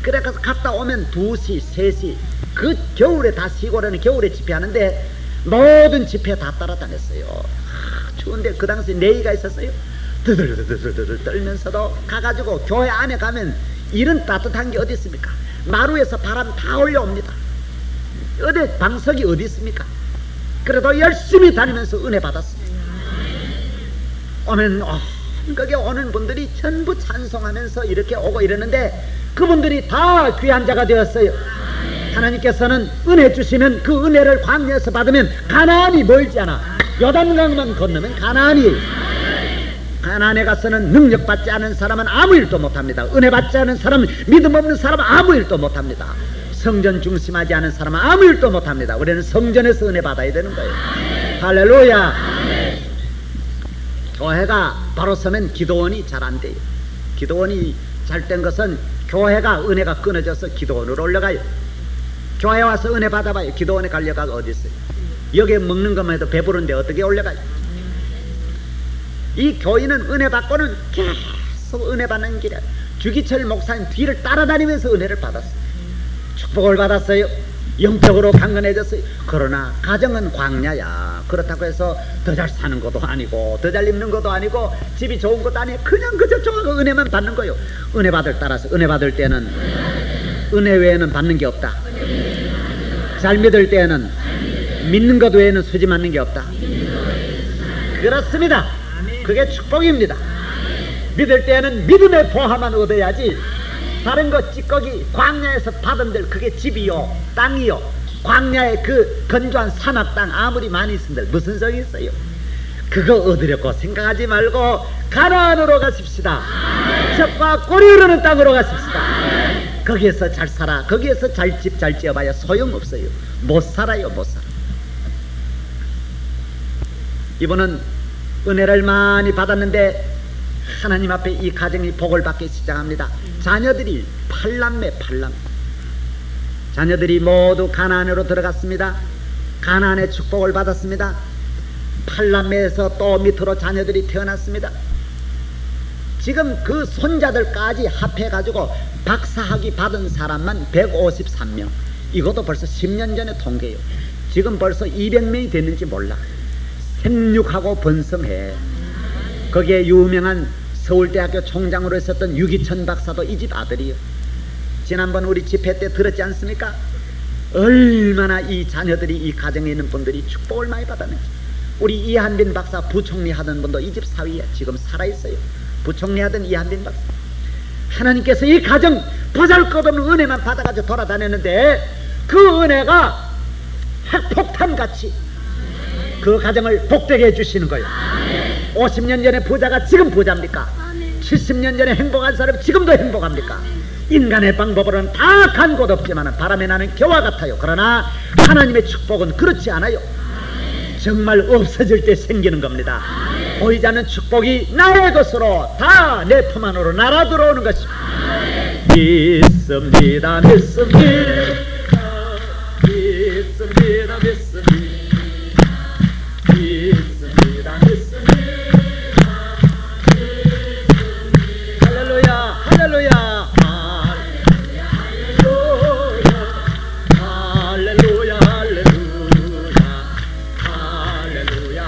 그래서 갔다 오면 2시 3시, 그 겨울에 다 시골에는 겨울에 집회하는데 모든 집회 다 따라다녔어요. 추운데 그 당시 내의가 있었어요. 드들드들드들 떨면서도 가가지고 교회 안에 가면 이런 따뜻한 게 어디 있습니까? 마루에서 바람 다 올려옵니다. 어디 방석이 어디 있습니까? 그래도 열심히 다니면서 은혜 받았습니다. 오면 거기 오는 분들이 전부 찬송하면서 이렇게 오고 이러는데 그분들이 다 귀한 자가 되었어요. 하나님께서는 은혜 주시면 그 은혜를 광야에서 받으면 가나안이 멀지 않아. 요단강만 건너면 가나안이. 가나안에 가서는 능력 받지 않은 사람은 아무 일도 못합니다. 은혜 받지 않은 사람은, 믿음 없는 사람은 아무 일도 못합니다. 성전 중심하지 않은 사람은 아무 일도 못합니다. 우리는 성전에서 은혜 받아야 되는 거예요. 할렐루야. 교회가 바로 서면 기도원이 잘 안 돼요. 기도원이 잘 된 것은 교회가 은혜가 끊어져서 기도원으로 올라가요. 교회 와서 은혜 받아봐요. 기도원에 갈 여가가 어디 있어요? 여기에 먹는 것만 해도 배부른데 어떻게 올라가요? 이 교인은 은혜 받고는 계속 은혜 받는 길에 주기철 목사님 뒤를 따라다니면서 은혜를 받았어요. 축복을 받았어요. 영적으로 강건해졌어요. 그러나 가정은 광야야. 그렇다고 해서 더 잘 사는 것도 아니고 더 잘 입는 것도 아니고 집이 좋은 것도 아니고 그냥 그저 좋아하고 은혜만 받는 거예요. 은혜 받을 따라서 은혜 받을 때는 은혜 외에는 받는 게 없다. 잘 믿을 때는 믿는 것 외에는 수지 맞는 게 없다. 그렇습니다. 그게 축복입니다. 믿을 때는 믿음의 보화만 얻어야지 다른 거 찌꺼기 광야에서 받은 들 그게 집이요 땅이요 광야의 그 건조한 사막 땅 아무리 많이 있은들 무슨 성이 있어요? 그거 얻으려고 생각하지 말고 가나안으로 가십시다. 젖과 꿀이 흐르는 땅으로 가십시다. 거기에서 잘 살아. 거기에서 잘 집 잘 지어봐야 소용없어요. 못 살아요. 못 살아. 이분은 은혜를 많이 받았는데 하나님 앞에 이 가정이 복을 받기 시작합니다. 자녀들이 8남매. 자녀들이 모두 가나안으로 들어갔습니다. 가나안의 축복을 받았습니다. 8남매에서 또 밑으로 자녀들이 태어났습니다. 지금 그 손자들까지 합해가지고 박사학위 받은 사람만 153명. 이것도 벌써 10년 전의 통계예요. 지금 벌써 200명이 됐는지 몰라. 생육하고 번성해. 거기에 유명한 서울대학교 총장으로 있었던 유기천 박사도 이 집 아들이요. 지난번 우리 집회 때 들었지 않습니까? 얼마나 이 자녀들이 이 가정에 있는 분들이 축복을 많이 받았는지. 우리 이한빈 박사 부총리 하던 분도 이 집 사위야. 지금 살아있어요. 부총리 하던 이한빈 박사. 하나님께서 이 가정 보잘것없는 은혜만 받아가지고 돌아다녔는데 그 은혜가 핵폭탄같이 그 가정을 복되게 해주시는 거예요. 50년 전에 부자가 지금 부자입니까? 70년 전에 행복한 사람이 지금도 행복합니까? 인간의 방법으로는 다 간 곳 없지만 바람에 나는 겨와 같아요. 그러나 하나님의 축복은 그렇지 않아요. 정말 없어질 때 생기는 겁니다. 보이지 않는 축복이 나의 것으로 다 내 품 안으로 날아 들어오는 것입니다. 믿습니다. 할렐루야, 할렐루야, 할렐루야, 할렐루야,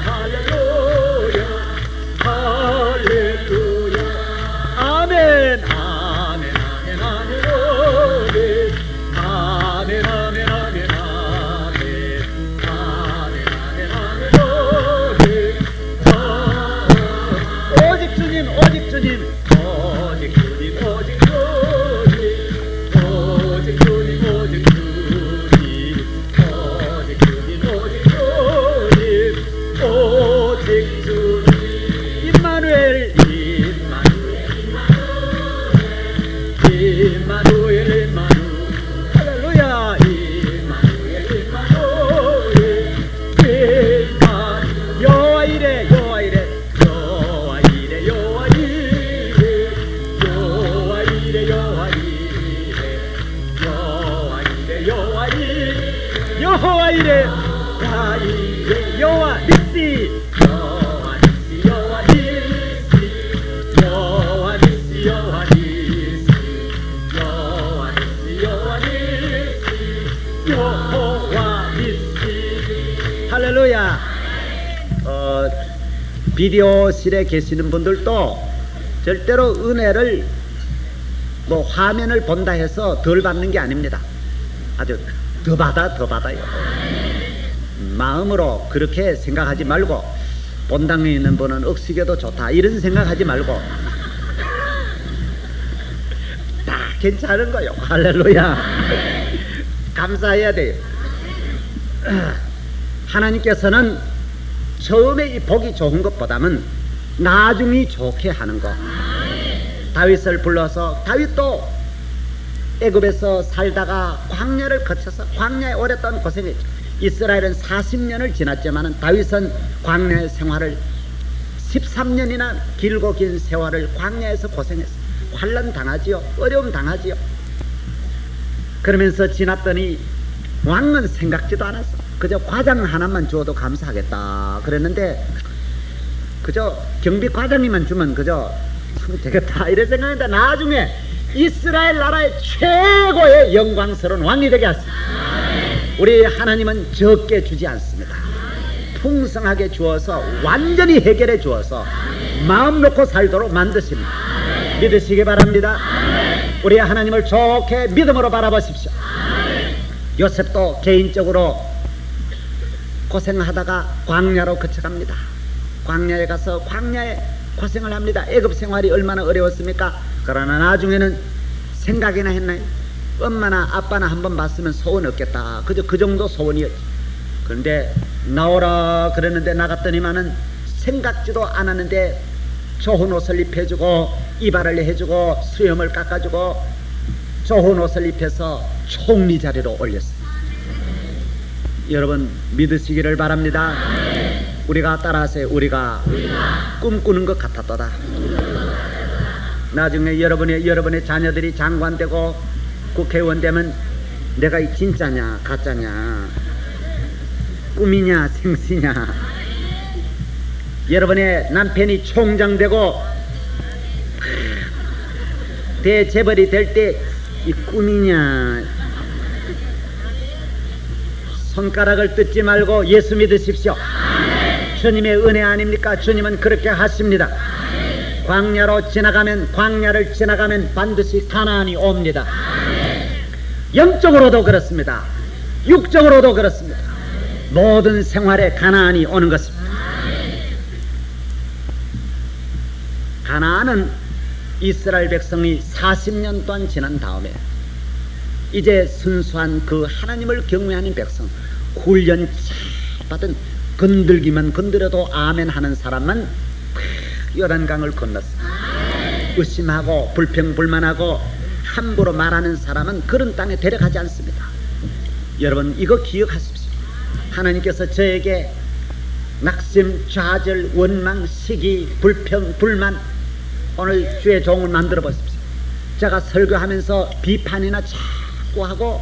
할렐루야, 할렐루야, 아멘, 아멘, 아멘, 아멘, 아멘. 임마누엘 할렐루야 임마누엘 여호와 이래 여호와 이래 여호와 이래 여호와 이래 여호와 이래 여호와 이래 여호와 이래 여호와 이래 여호와 이래 여호와 니시 여호와 니시 여호와 니시 여호와 니시 여호와 니시 여호와 니시 여호와 니시 여호와 니시 할렐루야. 비디오실에 계시는 분들도 절대로 은혜를 뭐 화면을 본다 해서 덜 받는 게 아닙니다. 아주 더 받아요. 마음으로 그렇게 생각하지 말고 본당에 있는 분은 억식여도 좋다 이런 생각하지 말고 다 괜찮은 거요. 할렐루야. 감사해야 돼요. 하나님께서는 처음에 이 복이 좋은 것보다는 나중이 좋게 하는 거. 다윗을 불러서 다윗도 애굽에서 살다가 광야를 거쳐서 광야에 오랫동안 고생했죠. 이스라엘은 40년을 지났지만 다윗은 광야의 생활을 13년이나 길고 긴 세월을 광야에서 고생했어요. 환난 당하지요. 어려움 당하지요. 그러면서 지났더니 왕은 생각지도 않았어. 그저 과장 하나만 주어도 감사하겠다 그랬는데 그저 경비 과장님만 주면 그저 참 되겠다 이런 생각했는데 나중에 이스라엘 나라의 최고의 영광스러운 왕이 되게 하십니다. 우리 하나님은 적게 주지 않습니다. 풍성하게 주어서 완전히 해결해 주어서 마음 놓고 살도록 만드십니다. 믿으시기 바랍니다. 우리 하나님을 좋게 믿음으로 바라보십시오. 요셉도 개인적으로 고생하다가 광야로 거쳐갑니다. 광야에 가서 광야에 고생을 합니다. 애굽 생활이 얼마나 어려웠습니까? 그러나 나중에는 생각이나 했나요? 엄마나 아빠나 한번 봤으면 소원 없겠다. 그저 그 정도 소원이었지. 그런데 나오라 그랬는데 나갔더니만은 생각지도 않았는데 좋은 옷을 입혀주고 이발을 해주고 수염을 깎아주고 좋은 옷을 입혀서 총리 자리로 올렸습니다. 여러분 믿으시기를 바랍니다. 우리가 따라하세요. 우리가 꿈꾸는 것 같았도다. 나중에 여러분의 자녀들이 장관 되고 국회의원 되면 내가 이 진짜냐 가짜냐 꿈이냐 생시냐, 여러분의 남편이 총장 되고 대재벌이 될 때 이 꿈이냐, 손가락을 뜯지 말고 예수 믿으십시오. 주님의 은혜 아닙니까? 주님은 그렇게 하십니다. 광야로 지나가면, 광야를 지나가면 반드시 가나안이 옵니다. 영적으로도 그렇습니다. 육적으로도 그렇습니다. 모든 생활에 가나안이 오는 것입니다. 가나안은 이스라엘 백성이 40년 동안 지난 다음에 이제 순수한 그 하나님을 경외하는 백성, 훈련 잘 받은, 건들기만 건드려도 아멘 하는 사람만 요단강을 건넜습니다. 의심하고 불평불만하고 함부로 말하는 사람은 그런 땅에 데려가지 않습니다. 여러분 이거 기억하십시오. 하나님께서 저에게 낙심, 좌절, 원망, 시기, 불평, 불만, 오늘 주의 종을 만들어 보십시오. 제가 설교하면서 비판이나 자꾸 하고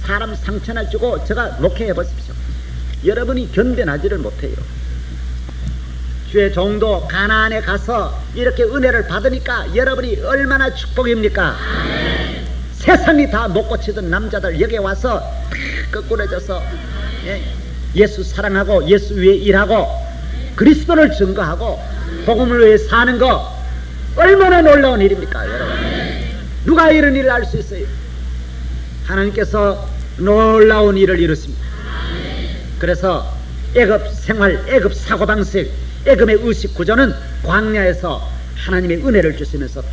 사람 상처나 주고 제가 목회해 보십시오. 여러분이 견뎌나지를 못해요. 주의 종도 가나안에 가서 이렇게 은혜를 받으니까 여러분이 얼마나 축복입니까? 세상이 다 못 고치던 남자들 여기 와서 거꾸러져서 예수 사랑하고 예수 위해 일하고 그리스도를 증거하고 복음을 위해 사는 거 얼마나 놀라운 일입니까, 여러분? 누가 이런 일을 할 수 있어요? 하나님께서 놀라운 일을 이루십니다. 그래서 애굽 생활, 애굽 사고방식, 애굽의 의식 구조는 광야에서 하나님의 은혜를 주시면서 다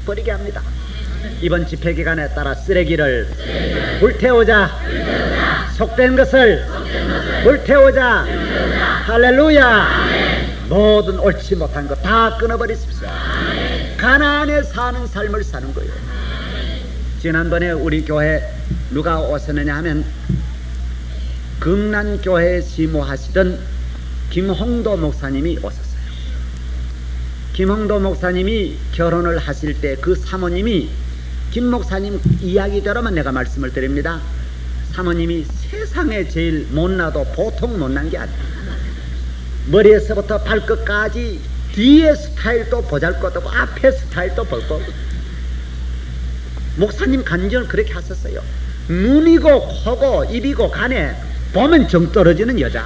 버리게 합니다. 이번 집회 기간에 따라 쓰레기를 불태우자, 속된 것을 불태우자, 할렐루야. 모든 옳지 못한 것 다 끊어버리십시오. 가나안에 사는 삶을 사는 거예요. 지난번에 우리 교회 누가 오셨느냐 하면 금난교회에 시무하시던 김홍도 목사님이 오셨어요. 김홍도 목사님이 결혼을 하실 때 그 사모님이 김 목사님 이야기대로만 내가 말씀을 드립니다. 사모님이 세상에 제일 못나도 보통 못난 게 아니에요. 머리에서부터 발끝까지 뒤에 스타일도 보잘것없고 앞에 스타일도 볼것 없고. 목사님 간증을 그렇게 하셨어요. 눈이고 코고 입이고 간에 보면 정 떨어지는 여자.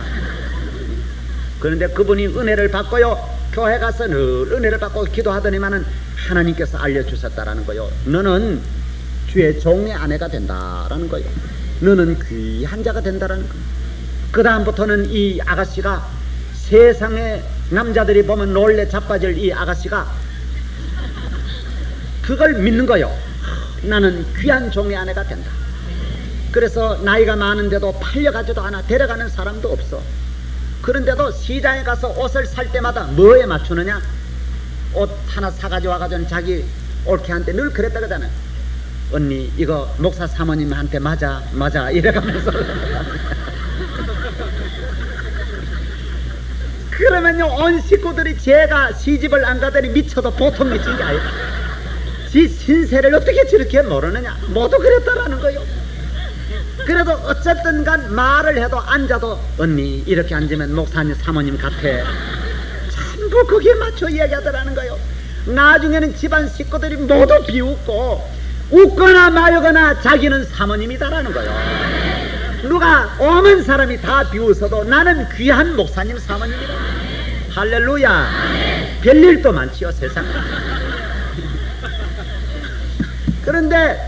그런데 그분이 은혜를 받고요, 교회 가서 늘 은혜를 받고 기도하더니만은 하나님께서 알려주셨다라는 거요. 너는 주의 종의 아내가 된다라는 거요. 너는 귀한 자가 된다라는 거. 그 다음부터는 이 아가씨가 세상에 남자들이 보면 놀래 자빠질 이 아가씨가 그걸 믿는 거요. 나는 귀한 종의 아내가 된다. 그래서 나이가 많은데도 팔려가지도 않아. 데려가는 사람도 없어. 그런데도 시장에 가서 옷을 살 때마다 뭐에 맞추느냐? 옷 하나 사가지고 와가지고 자기 옳게 한테 늘 그랬다 그러잖아요. 언니 이거 목사 사모님한테 맞아 이래가면서 그러면요 온 식구들이 제가 시집을 안 가더니 미쳐도 보통 미친 게 아니야. 지 신세를 어떻게 저렇게 모르느냐. 모두 그랬다라는 거요. 그래도 어쨌든 간 말을 해도 앉아도 언니 이렇게 앉으면 목사님 사모님 같아. 전부 거기에 맞춰 이야기하더라는 거요. 나중에는 집안 식구들이 모두 비웃고 웃거나 말거나 자기는 사모님이다라는 거요. 누가 오는 사람이 다 비웃어도 나는 귀한 목사님 사모님이다. 할렐루야. 별일도 많지요 세상에. 그런데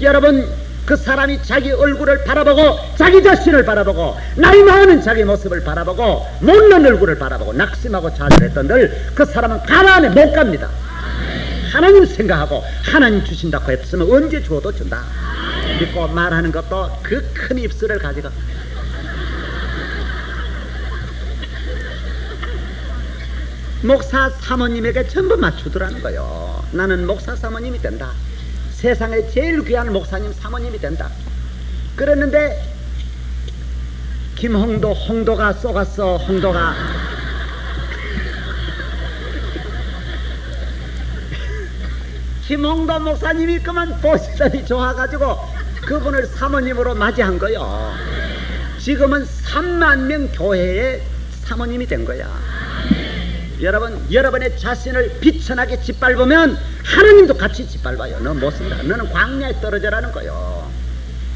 여러분 그 사람이 자기 얼굴을 바라보고 자기 자신을 바라보고 나이 많은 자기 모습을 바라보고 못난 얼굴을 바라보고 낙심하고 좌절했던들 그 사람은 가나안에 못 갑니다. 하나님 생각하고 하나님 주신다고 했으면 언제 주어도 준다 믿고 말하는 것도 그 큰 입술을 가지고 목사 사모님에게 전부 맞추더라는 거요. 나는 목사 사모님이 된다. 세상에 제일 귀한 목사님 사모님이 된다. 그랬는데 홍도가 쏘갔어. 홍도가 김홍도 목사님이 그만 보시더니 좋아가지고 그분을 사모님으로 맞이한 거요. 지금은 3만 명 교회의 사모님이 된 거야. 여러분, 여러분의 자신을 비천하게 짓밟으면 하나님도 같이 짓밟아요. 너 못쓴다. 너는 광야에 떨어져라는 거요.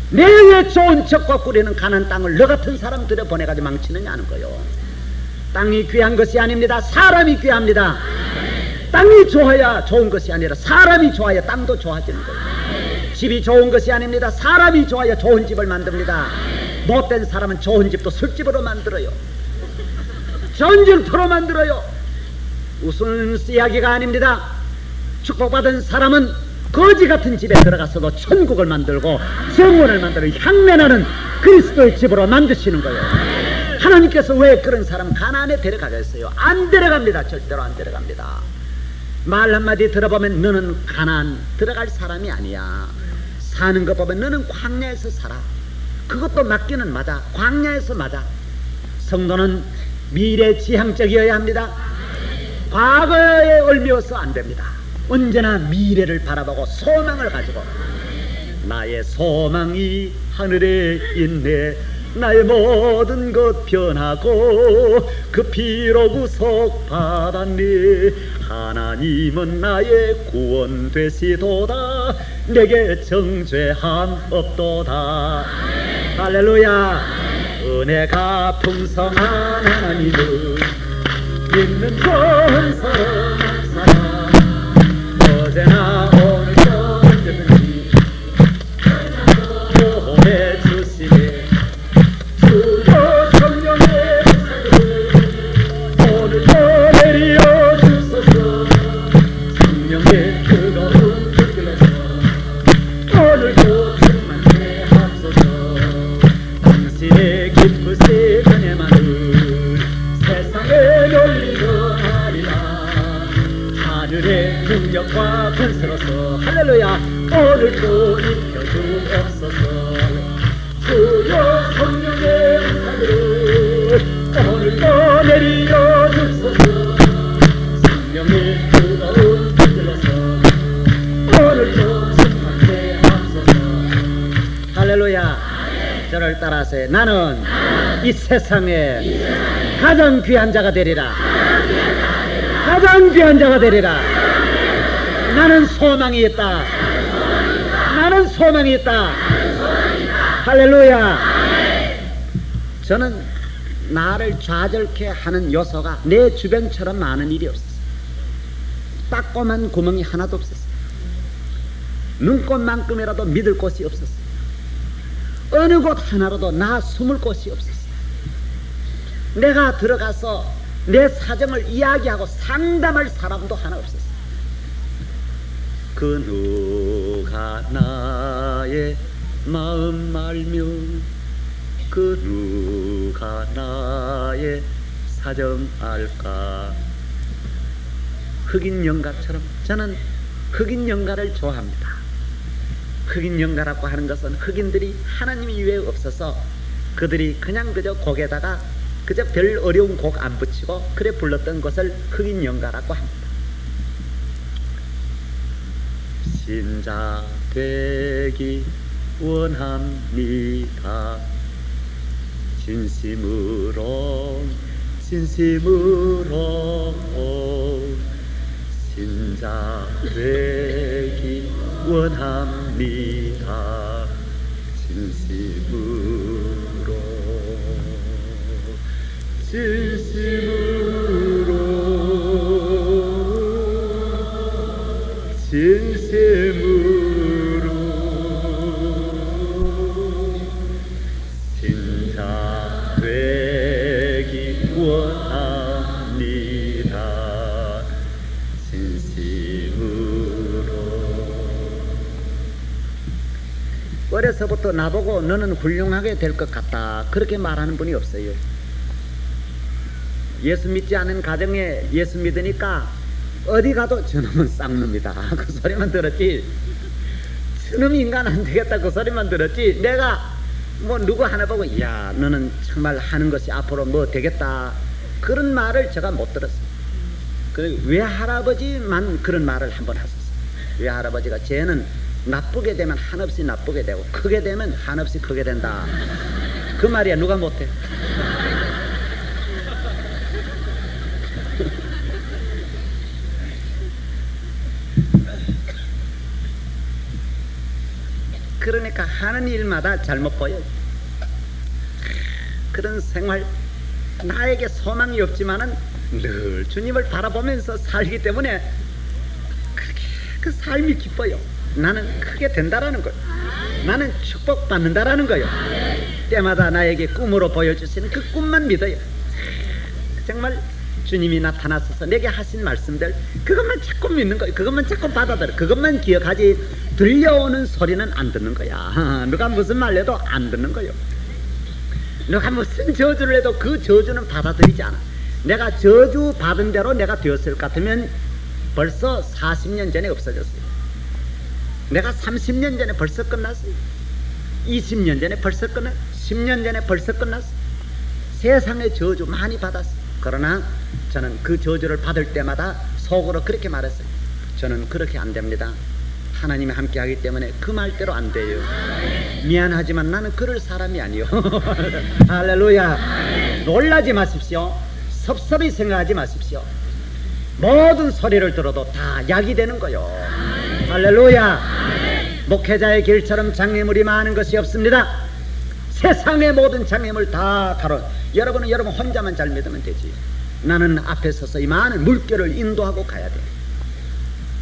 내게 좋은 척과 꾸리는 가난 땅을 너 같은 사람 들여보내가지고 망치느냐 하는 거요. 땅이 귀한 것이 아닙니다. 사람이 귀합니다. 땅이 좋아야 좋은 것이 아니라 사람이 좋아야 땅도 좋아지는 거예요. 집이 좋은 것이 아닙니다. 사람이 좋아야 좋은 집을 만듭니다. 못된 사람은 좋은 집도 술집으로 만들어요. 전쟁터로 만들어요. 무슨 이야기가 아닙니다. 축복받은 사람은 거지 같은 집에 들어가서도 천국을 만들고 정원을 만들고 향내나는 그리스도의 집으로 만드시는 거예요. 하나님께서 왜 그런 사람 가나안에 데려가겠어요? 안 데려갑니다. 절대로 안 데려갑니다. 말 한마디 들어보면 너는 가나안 들어갈 사람이 아니야. 사는 거 보면 너는 광야에서 살아. 그것도 맞기는 맞아. 광야에서 맞아. 성도는 미래지향적이어야 합니다. 과거에 얽매여서 안 됩니다. 언제나 미래를 바라보고 소망을 가지고 나의 소망이 하늘에 있네. 나의 모든 것 변하고 그 피로 구속받았네. 하나님은 나의 구원 되시도다. 내게 정죄함 없도다. 할렐루야. 은혜가 풍성한 하나님은 믿는 권선한 사람 어제나 오늘도 언제든지 보호해 주시네. 주여 성령의 사랑을 오늘도 내려 주소서. 성령의 뜨거운 불길로서 오늘도 충만케 하소서. 당신의 기쁘신 은혜만을 세상에 놀리고 하리라. 주여 입혀주옵소서. 주여 성령의 은사를 오늘도 내리려 주소서. 성령의 뜨거운 불들어서 오늘도 충만케 하소서. 할렐루야. 저를 따라서 나는 이 세상에 가장 귀한 자가 되리라. 가장 귀한 자가 되리라. 나는 소망이 있다. 나는 소망이 있다. 할렐루야. 저는 나를 좌절케 하는 요소가 내 주변처럼 많은 일이 없었어. 따꼼한 구멍이 하나도 없었어. 눈꽃만큼이라도 믿을 곳이 없었어. 어느 곳 하나로도 나 숨을 곳이 없었어. 내가 들어가서 내 사정을 이야기하고 상담할 사람도 하나 없었어. 그 누가 나의 마음 알며 그 누가 나의 사정 알까. 흑인 영가처럼 저는 흑인 영가를 좋아합니다. 흑인 영가라고 하는 것은 흑인들이 하나님이 외에 없어서 그들이 그냥 그저 곡에다가 그저 별 어려운 곡 안 붙이고 그래 불렀던 것을 흑인 영가라고 합니다. 신자 되기 원합니다. 진심으로 신자 되기 원합니다. 진심으로 신자 되기 원합니다. 진심으로. 어려서부터 나보고 너는 훌륭하게 될 것 같다 그렇게 말하는 분이 없어요. 예수 믿지 않은 가정에 예수 믿으니까 어디 가도 저놈은 쌍놈이다 그 소리만 들었지. 저놈이 인간 안 되겠다 그 소리만 들었지. 내가 뭐 누구 하나 보고 야 너는 정말 하는 것이 앞으로 뭐 되겠다 그런 말을 제가 못 들었어요. 그 외할아버지만 그런 말을 한번 하셨어요. 외할아버지가 쟤는 나쁘게 되면 한없이 나쁘게 되고 크게 되면 한없이 크게 된다 그 말이야. 누가 못해. 그러니까 하는 일마다 잘못 보여. 그런 생활, 나에게 소망이 없지만은 늘 주님을 바라보면서 살기 때문에 그렇게 그 삶이 기뻐요. 나는 크게 된다라는 거예요. 나는 축복받는다라는 거예요. 때마다 나에게 꿈으로 보여주시는 그 꿈만 믿어요. 정말 주님이 나타나셔서 내게 하신 말씀들 그것만 자꾸 믿는 거예요. 그것만 자꾸 받아들여. 그것만 기억하지 들려오는 소리는 안 듣는 거야. 누가 무슨 말 해도 안 듣는 거예요. 누가 무슨 저주를 해도 그 저주는 받아들이지 않아. 내가 저주 받은 대로 내가 되었을 것 같으면 벌써 40년 전에 없어졌어요. 내가 30년 전에 벌써 끝났어요. 20년 전에 벌써 끝났어요. 10년 전에 벌써 끝났어요. 세상의 저주 많이 받았어요. 그러나 저는 그 저주를 받을 때마다 속으로 그렇게 말했어요. 저는 그렇게 안 됩니다. 하나님이 함께 하기 때문에 그 말대로 안 돼요. 미안하지만 나는 그럴 사람이 아니요. 할렐루야. 놀라지 마십시오. 섭섭히 생각하지 마십시오. 모든 소리를 들어도 다 약이 되는 거요. 할렐루야. 목회자의 길처럼 장애물이 많은 것이 없습니다. 세상의 모든 장애물 다 가로. 여러분은 여러분 혼자만 잘 믿으면 되지. 나는 앞에 서서 이 많은 물결을 인도하고 가야 돼.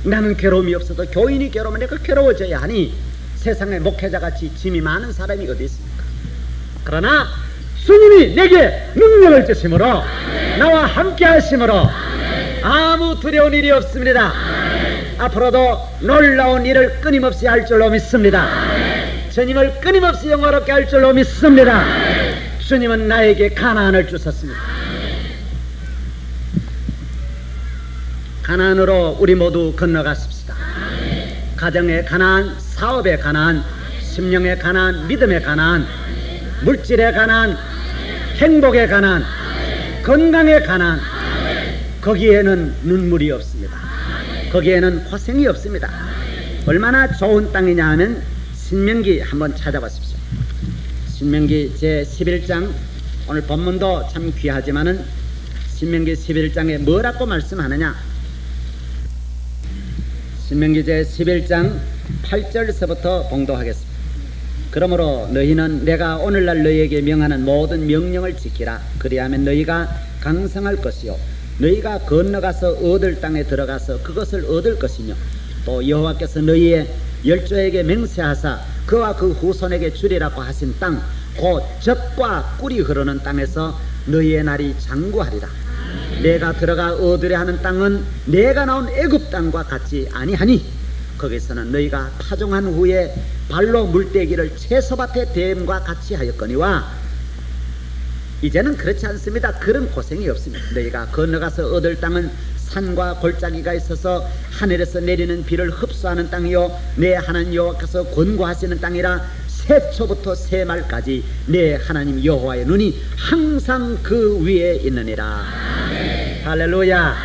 나는 괴로움이 없어도 교인이 괴로우면 내가 괴로워져야 하니 세상에 목회자같이 짐이 많은 사람이 어디 있습니까? 그러나 주님이 내게 능력을 주심으로 나와 함께 하심으로 아무 두려운 일이 없습니다. 앞으로도 놀라운 일을 끊임없이 할 줄로 믿습니다. 주님을 끊임없이 영화롭게 할 줄로 믿습니다. 주님은 나에게 가나안을 주셨습니다. 가나안으로 우리 모두 건너가십시다. 가정의 가나안, 사업에 가난한, 심령에 가난한, 믿음에 가난한, 물질에 가난한, 행복에 가난한, 건강에 가난한, 거기에는 눈물이 없습니다. 거기에는 고생이 없습니다. 얼마나 좋은 땅이냐 하면 신명기 한번 찾아보십시오. 신명기 제11장, 오늘 본문도 참 귀하지만은 신명기 11장에 뭐라고 말씀하느냐. 신명기 제11장 8절서부터 봉독하겠습니다. 그러므로 너희는 내가 오늘날 너희에게 명하는 모든 명령을 지키라. 그리하면 너희가 강성할 것이요 너희가 건너가서 얻을 땅에 들어가서 그것을 얻을 것이며 또 여호와께서 너희의 열조에게 맹세하사 그와 그 후손에게 주리라고 하신 땅 곧 젖과 꿀이 흐르는 땅에서 너희의 날이 장구하리라. 내가 들어가 얻으려 하는 땅은 내가 나온 애굽 땅과 같지 아니하니 거기서는 너희가 파종한 후에 발로 물대기를 채소밭에 대음과 같이 하였거니와 이제는 그렇지 않습니다. 그런 고생이 없습니다. 너희가 건너가서 얻을 땅은 산과 골짜기가 있어서 하늘에서 내리는 비를 흡수하는 땅이요 내 하나님 여호와께서 권고하시는 땅이라 새초부터 새말까지 내 하나님 여호와의 눈이 항상 그 위에 있느니라. 할렐루야.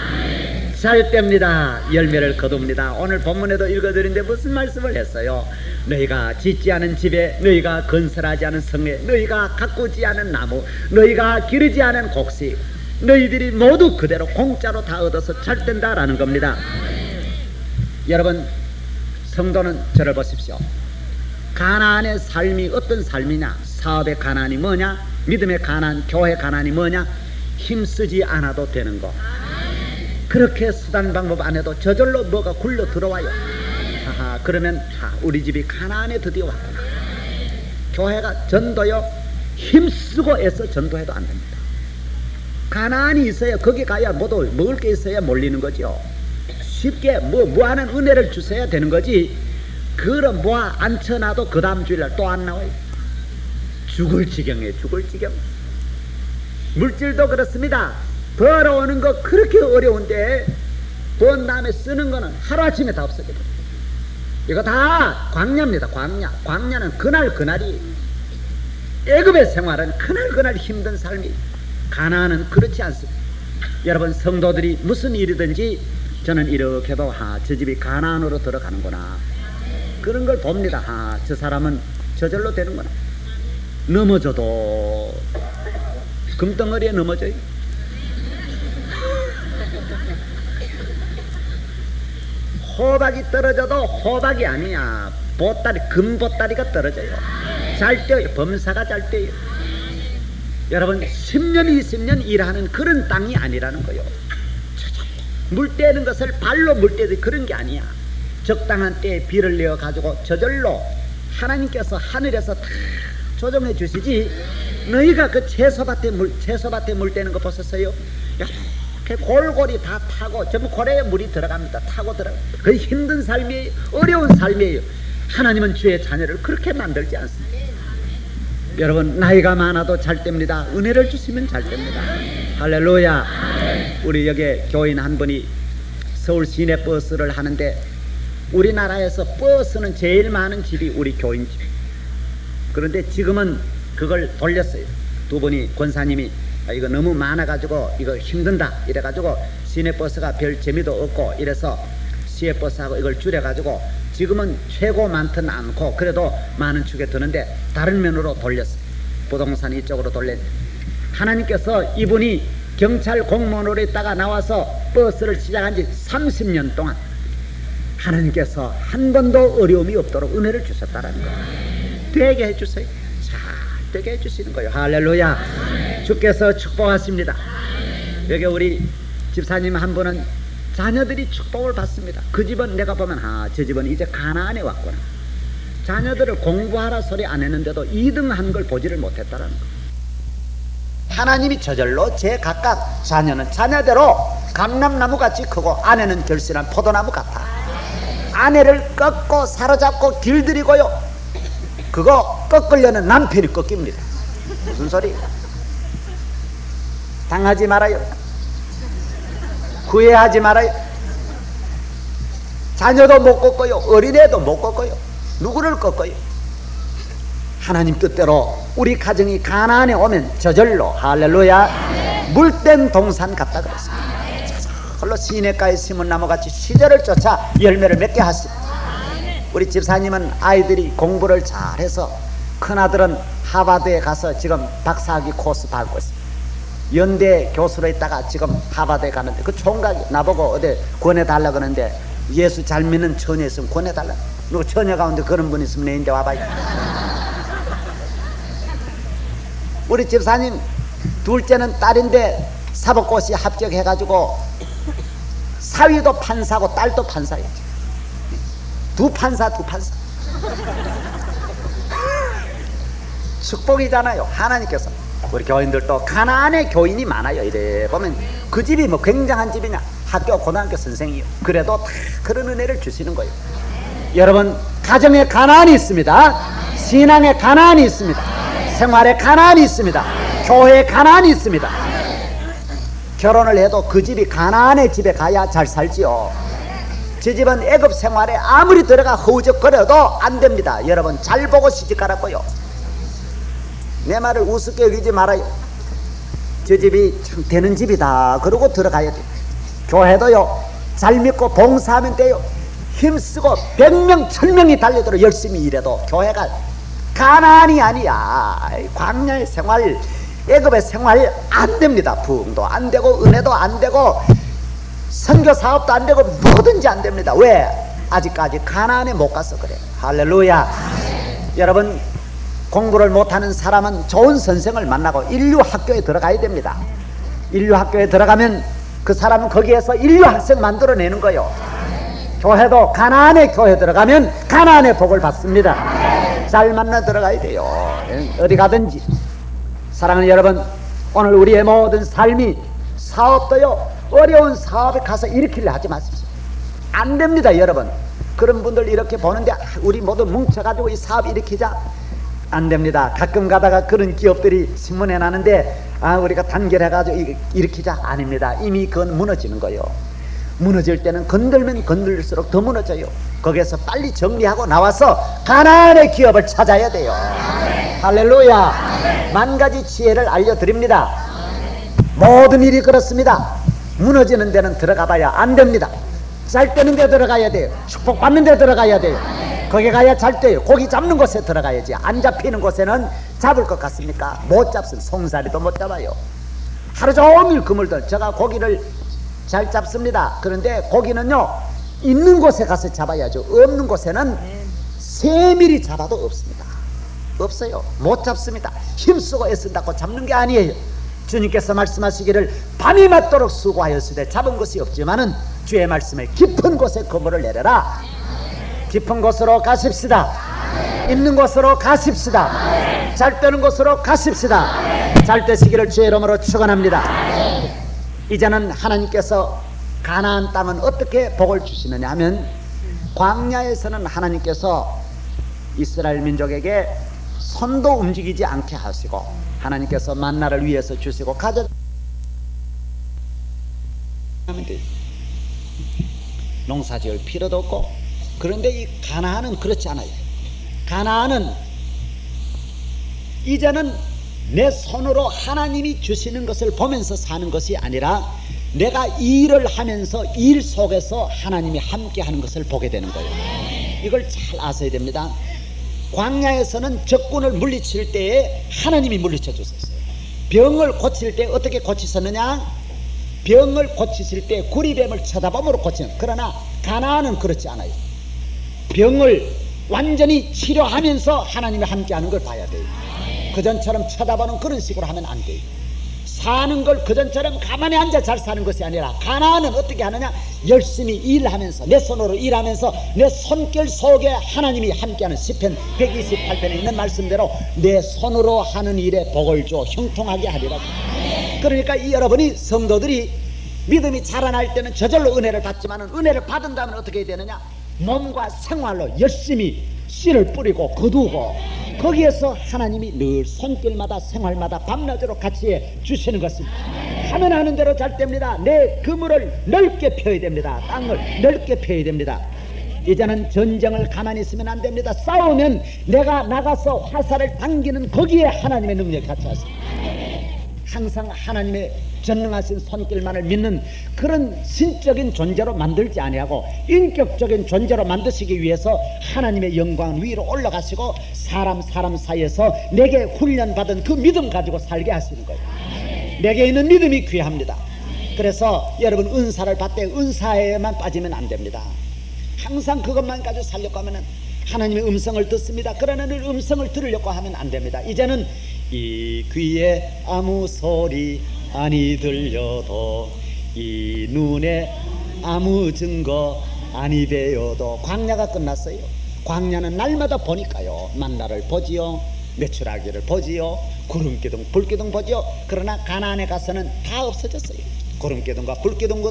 잘 뗍니다. 열매를 거둡니다. 오늘 본문에도 읽어드린데 무슨 말씀을 했어요? 너희가 짓지 않은 집에, 너희가 건설하지 않은 성에, 너희가 가꾸지 않은 나무, 너희가 기르지 않은 곡식, 너희들이 모두 그대로 공짜로 다 얻어서 잘 된다라는 겁니다. 여러분, 성도는 저를 보십시오. 가나안의 삶이 어떤 삶이냐? 사업의 가난이 뭐냐? 믿음의 가난, 교회 가난이 뭐냐? 힘쓰지 않아도 되는 거. 그렇게 수단 방법 안 해도 저절로 뭐가 굴러 들어와요. 하하, 그러면 우리 집이 가나안에 드디어 왔다. 교회가 전도요, 힘쓰고 애써 전도해도 안 됩니다. 가나안이 있어야, 거기 가야 모두 먹을 게 있어야 몰리는 거죠. 쉽게 뭐 하는 은혜를 주셔야 되는 거지. 그럼 앉혀놔도 그 다음 주일날 또 안 나와요. 죽을 지경이에요. 죽을 지경. 물질도 그렇습니다. 벌어오는 거 그렇게 어려운데 번 다음에 쓰는 거는 하루아침에 다 없어져요. 이거 다 광야입니다. 광야는 그날이. 애굽의 생활은 그날 힘든 삶이. 가나안은 그렇지 않습니다. 여러분, 성도들이 무슨 일이든지 저는 이렇게 해도 저 집이 가나안으로 들어가는구나, 그런 걸 봅니다. 저 사람은 저절로 되는구나. 넘어져도 금덩어리에 넘어져요. 호박이 떨어져도 호박이 아니야. 보따리, 금보따리가 떨어져요. 잘 뛰어요. 범사가 잘 뛰어요. 여러분, 10년 20년 일하는 그런 땅이 아니라는 거요. 물 떼는 것을 발로 물 떼듯 그런 게 아니야. 적당한 때에 비를 내어 가지고 저절로 하나님께서 하늘에서 다 조정해 주시지. 너희가 그 채소밭에 물 떼는 거 보셨어요? 이렇게 골고리 다 타고 전부 고래에 물이 들어갑니다. 타고 들어가. 그 힘든 삶이에요. 어려운 삶이에요. 하나님은 주의 자녀를 그렇게 만들지 않습니다. 여러분, 나이가 많아도 잘 됩니다. 은혜를 주시면 잘 됩니다. 할렐루야. 우리 여기 교인 한 분이 서울 시내버스를 하는데 우리나라에서 버스는 제일 많은 집이 우리 교인 집. 그런데 지금은 그걸 돌렸어요. 두 분이 권사님이 이거 너무 많아가지고 이거 힘든다 이래가지고 시내버스가 별 재미도 없고 이래서 시외버스하고 이걸 줄여가지고 지금은 최고 많든 않고 그래도 많은 축에 드는데 다른 면으로 돌렸어요. 부동산 이쪽으로 돌렸. 하나님께서 이분이 경찰 공무원으로 있다가 나와서 버스를 시작한 지 30년 동안 하나님께서 한 번도 어려움이 없도록 은혜를 주셨다라는 거예요. 되게 해주세요. 잘 되게 해주시는 거예요. 할렐루야. 주께서 축복하십니다. 여기 우리 집사님 한 분은 자녀들이 축복을 받습니다. 그 집은 내가 보면 저 집은 이제 가나안에 왔구나. 자녀들을 공부하라 소리 안 했는데도 2등한 걸 보지를 못했다라는 거. 하나님이 저절로 제 각각 자녀는 자녀대로 감람나무 같이 크고 아내는 결실한 포도나무 같아. 아내를 꺾고 사로잡고 길들이고요, 그거 꺾으려는 남편이 꺾입니다. 무슨 소리? 당하지 말아요. 후회하지 말아요. 자녀도 못 꺾어요. 어린애도 못 꺾어요. 누구를 꺾어요? 하나님 뜻대로 우리 가정이 가나안에 오면 저절로 할렐루야 물된 동산 같다 그랬습니다. 저절로 시냇가에 심은 나무같이 시절을 쫓아 열매를 맺게 하십니다. 우리 집사님은 아이들이 공부를 잘해서 큰아들은 하버드에 가서 지금 박사학위 코스 받고 있습니다. 연대 교수로 있다가 지금 하버드에 가는데 그 총각이 나보고 어디 권해달라 그러는데 예수 잘 믿는 처녀 있으면 권해달라. 누구 처녀 가운데 그런 분 있으면 내인데 와봐요. 우리 집사님 둘째는 딸인데 사법고시 합격해가지고 사위도 판사고 딸도 판사예요. 두 판사 축복이잖아요. 하나님께서 우리 교인들도 가나안의 교인이 많아요. 이래 보면 그 집이 뭐 굉장한 집이냐, 학교 고등학교 선생이요. 그래도 다 그런 은혜를 주시는 거예요. 여러분 가정에 가나안이 있습니다. 신앙에 가나안이 있습니다. 생활에 가나안이 있습니다. 교회에 가나안이 있습니다. 결혼을 해도 그 집이 가나안의 집에 가야 잘 살지요. 제 집은 애굽 생활에 아무리 들어가 허우적거려도 안 됩니다. 여러분 잘 보고 시집가라고요. 내 말을 우습게 여기지 말아요. 저 집이 참 되는 집이다 그러고 들어가야 돼요. 교회도요 잘 믿고 봉사하면 돼요. 힘쓰고 100명 1000명이 달려들어 열심히 일해도 교회가 가나안이 아니야. 광야의 생활, 애굽의 생활 안 됩니다. 부흥도 안 되고 은혜도 안 되고 선교 사업도 안 되고 뭐든지 안 됩니다. 왜? 아직까지 가나안에 못 가서 그래. 할렐루야. 여러분 공부를 못하는 사람은 좋은 선생을 만나고 인류학교에 들어가야 됩니다. 인류학교에 들어가면 그 사람은 거기에서 인류학생 만들어내는 거예요. 교회도 가나안의 교회 들어가면 가나안의 복을 받습니다. 잘 만나 들어가야 돼요. 어디 가든지. 사랑하는 여러분, 오늘 우리의 모든 삶이 사업도요 어려운 사업에 가서 일으키려 하지 마십시오. 안 됩니다. 여러분 그런 분들 이렇게 보는데 우리 모두 뭉쳐가지고 이 사업 일으키자, 안 됩니다. 가끔 가다가 그런 기업들이 신문에 나는데 우리가 단결해가지고 일으키자, 아닙니다. 이미 그건 무너지는 거예요. 무너질 때는 건들면 건들수록 더 무너져요. 거기에서 빨리 정리하고 나와서 가나안의 기업을 찾아야 돼요. 할렐루야. 만 가지 지혜를 알려드립니다. 모든 일이 그렇습니다. 무너지는 데는 들어가 봐야 안 됩니다. 잘 되는 데 들어가야 돼요. 축복받는 데 들어가야 돼요. 거기 가야 잘 돼요. 고기 잡는 곳에 들어가야지. 안 잡히는 곳에는 잡을 것 같습니까? 못 잡습니다. 송사리도 못 잡아요. 하루 종일 그물들. 제가 고기를 잘 잡습니다. 그런데 고기는요 있는 곳에 가서 잡아야죠. 없는 곳에는 세밀히 잡아도 없습니다. 없어요. 못 잡습니다. 힘쓰고 애쓴다고 잡는 게 아니에요. 주님께서 말씀하시기를 밤이 맞도록 수고하였으되 잡은 것이 없지만은 주의 말씀에 깊은 곳에 그물을 내려라. 깊은 곳으로 가십시다. 있는 곳으로 가십시다. 잘 되는 곳으로 가십시다. 잘 되시기를 주의 이름으로 축원합니다. 이제는 하나님께서 가나안 땅은 어떻게 복을 주시느냐 하면, 광야에서는 하나님께서 이스라엘 민족에게 손도 움직이지 않게 하시고 하나님께서 만나를 위해서 주시고 가져 하면 돼요. 농사 지을 필요도 없고. 그런데 이 가나안은 그렇지 않아요. 가나안은 이제는 내 손으로 하나님이 주시는 것을 보면서 사는 것이 아니라 내가 일을 하면서 일 속에서 하나님이 함께 하는 것을 보게 되는 거예요. 이걸 잘 아셔야 됩니다. 광야에서는 적군을 물리칠 때에 하나님이 물리쳐 주셨어요. 병을 고칠 때 어떻게 고치셨느냐? 병을 고치실 때 구리뱀을 쳐다봄으로 고치는. 그러나 가나안은 그렇지 않아요. 병을 완전히 치료하면서 하나님이 함께하는 걸 봐야 돼요. 그전처럼 쳐다보는 그런 식으로 하면 안 돼요. 사는 걸 그전처럼 가만히 앉아 잘 사는 것이 아니라, 가나안은 어떻게 하느냐? 열심히 일하면서, 내 손으로 일하면서 내 손길 속에 하나님이 함께하는. 시편 128편에 있는 말씀대로 내 손으로 하는 일에 복을 줘 형통하게 하리라고. 그러니까 이 여러분이 성도들이 믿음이 자라날 때는 저절로 은혜를 받지만, 은혜를 받은 다음에 어떻게 해야 되느냐? 몸과 생활로 열심히 씨를 뿌리고 거두고, 거기에서 하나님이 늘 손길마다 생활마다 밤낮으로 같이 해 주시는 것입니다. 하면 하는 대로 잘 됩니다. 내 그물을 넓게 펴야 됩니다. 땅을 넓게 펴야 됩니다. 이제는 전쟁을 가만히 있으면 안 됩니다. 싸우면 내가 나가서 화살을 당기는 거기에 하나님의 능력이 같이 하십니다. 항상 하나님의 전능하신 손길만을 믿는 그런 신적인 존재로 만들지 아니하고 인격적인 존재로 만드시기 위해서 하나님의 영광 위로 올라가시고 사람 사이에서 내게 훈련받은 그 믿음 가지고 살게 하시는 거예요. 내게 있는 믿음이 귀합니다. 그래서 여러분 은사를 받되 은사에만 빠지면 안 됩니다. 항상 그것만 가지고 살려고 하면 하나님의 음성을 듣습니다. 그러나 늘 음성을 들으려고 하면 안 됩니다. 이제는 이 귀에 아무 소리 아니 들려도 이 눈에 아무 증거 아니 배어도 광야가 끝났어요. 광야는 날마다 보니까요. 만나를 보지요, 메추라기를 보지요, 구름기둥 불기둥 보지요. 그러나 가나안에 가서는 다 없어졌어요. 구름기둥과 불기둥도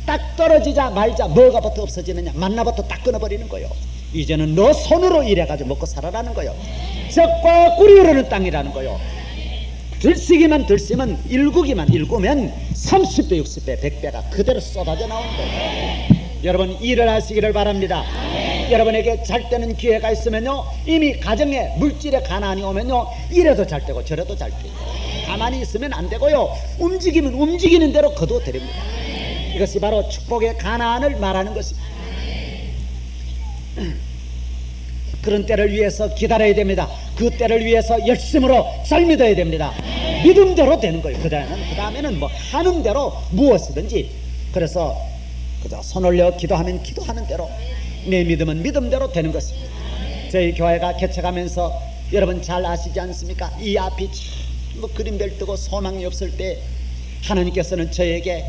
딱 떨어지자 말자 뭐가 부터 없어지느냐, 만나부터 딱 끊어버리는 거예요. 이제는 너 손으로 일해가지고 먹고 살아라는 거예요. 젖과 꿀이 흐르는 땅이라는 거예요. 들쓰기만 들쓰면 일구기만 일구면 30배 60배 100배가 그대로 쏟아져 나오는 거예요. 여러분 일을 하시기를 바랍니다. 여러분에게 잘 되는 기회가 있으면요, 이미 가정에 물질의 가난이 오면요, 이래도 잘 되고 저래도 잘 되고 가만히 있으면 안 되고요, 움직이면 움직이는 대로 거두어드립니다. 이것이 바로 축복의 가난을 말하는 것입니다. 그런 때를 위해서 기다려야 됩니다. 그 때를 위해서 열심으로 잘 믿어야 됩니다. 믿음대로 되는 거예요. 그 다음에는 뭐 하는 대로 무엇이든지. 그래서 그저 손 올려 기도하면 기도하는 대로, 내 믿음은 믿음대로 되는 것입니다. 저희 교회가 개척하면서 여러분 잘 아시지 않습니까? 이 앞이 뭐 그림별 뜨고 소망이 없을 때 하나님께서는 저에게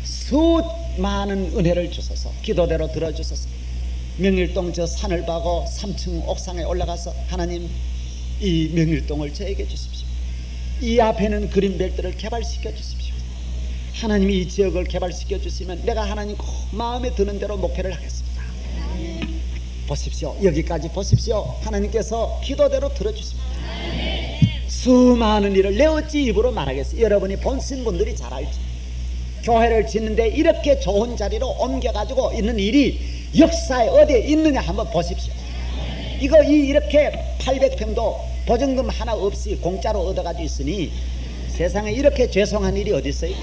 수많은 은혜를 주셔서 기도대로 들어주셔서 명일동 저 산을 파고 3층 옥상에 올라가서 하나님 이 명일동을 저에게 주십시오. 이 앞에는 그린벨트를 개발시켜 주십시오. 하나님이 이 지역을 개발시켜 주시면 내가 하나님 꼭 마음에 드는 대로 목회를 하겠습니다. 보십시오. 여기까지 보십시오. 하나님께서 기도대로 들어주십니다. 수많은 일을 내 어찌 입으로 말하겠어요. 여러분이 본신 분들이 잘 알지. 교회를 짓는데 이렇게 좋은 자리로 옮겨가지고 있는 일이 역사에 어디에 있느냐 한번 보십시오. 이거 이렇게 800평도 보증금 하나 없이 공짜로 얻어가지고 있으니 세상에 이렇게 죄송한 일이 어디 있어요?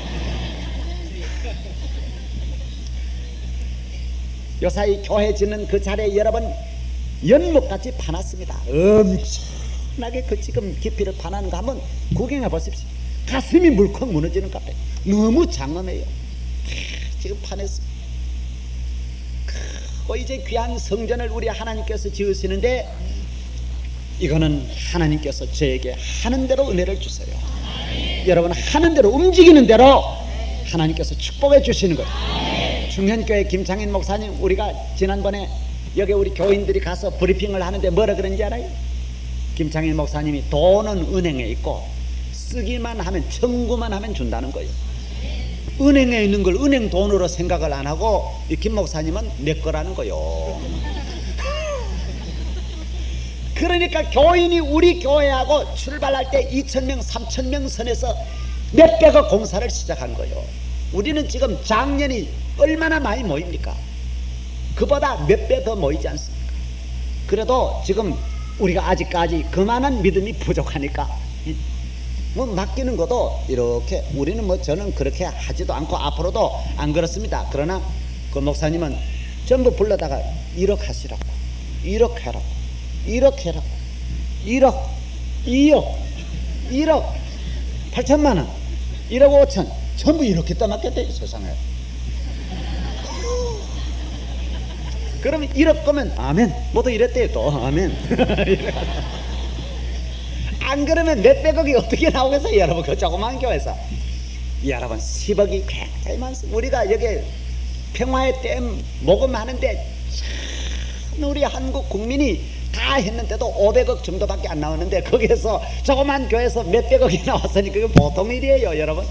요사이 교회 짓는 그 자리에 여러분 연못같이 파놨습니다. 엄청나게 그 지금 깊이를 파놓은 거 한번 구경해 보십시오. 가슴이 물컥 무너지는 것 같아요. 너무 장엄해요. 지금 파냈습니다. 이제 귀한 성전을 우리 하나님께서 지으시는데 이거는 하나님께서 저에게 하는 대로 은혜를 주세요. 여러분 하는 대로 움직이는 대로 하나님께서 축복해 주시는 거예요. 중현교회 김창인 목사님, 우리가 지난번에 여기 우리 교인들이 가서 브리핑을 하는데 뭐라 그런지 알아요? 김창인 목사님이 돈은 은행에 있고 쓰기만 하면, 청구만 하면 준다는 거예요. 은행에 있는 걸 은행 돈으로 생각을 안 하고 이 김 목사님은 내 거라는 거요. 그러니까 교인이 우리 교회하고 출발할 때 2,000명 3,000명 선에서 몇백억 공사를 시작한 거예요. 우리는 지금 작년이 얼마나 많이 모입니까? 그보다 몇 배 더 모이지 않습니까? 그래도 지금 우리가 아직까지 그만한 믿음이 부족하니까 뭐 맡기는 것도 이렇게, 우리는 뭐 저는 그렇게 하지도 않고 앞으로도 안 그렇습니다. 그러나 그 목사님은 전부 불러다가 1억 하시라고, 1억 해라고, 1억 해라고, 1억, 2억, 1억 8천만 원, 1억 5천, 전부 이렇게 떠맡겼대요 세상에. 그러면 1억 거면 아멘 모두 이랬대요. 또 아멘. 안 그러면 몇백억이 어떻게 나오겠어요 여러분? 그 조그만 교회에서. 여러분 10억이 굉장히 많습니다. 우리가 여기 평화의 댐 모금하는데 참 우리 한국 국민이 다 했는데도 500억 정도밖에 안 나오는데 거기에서 조그만 교회에서 몇백억이 나왔으니 그게 보통 일이에요 여러분.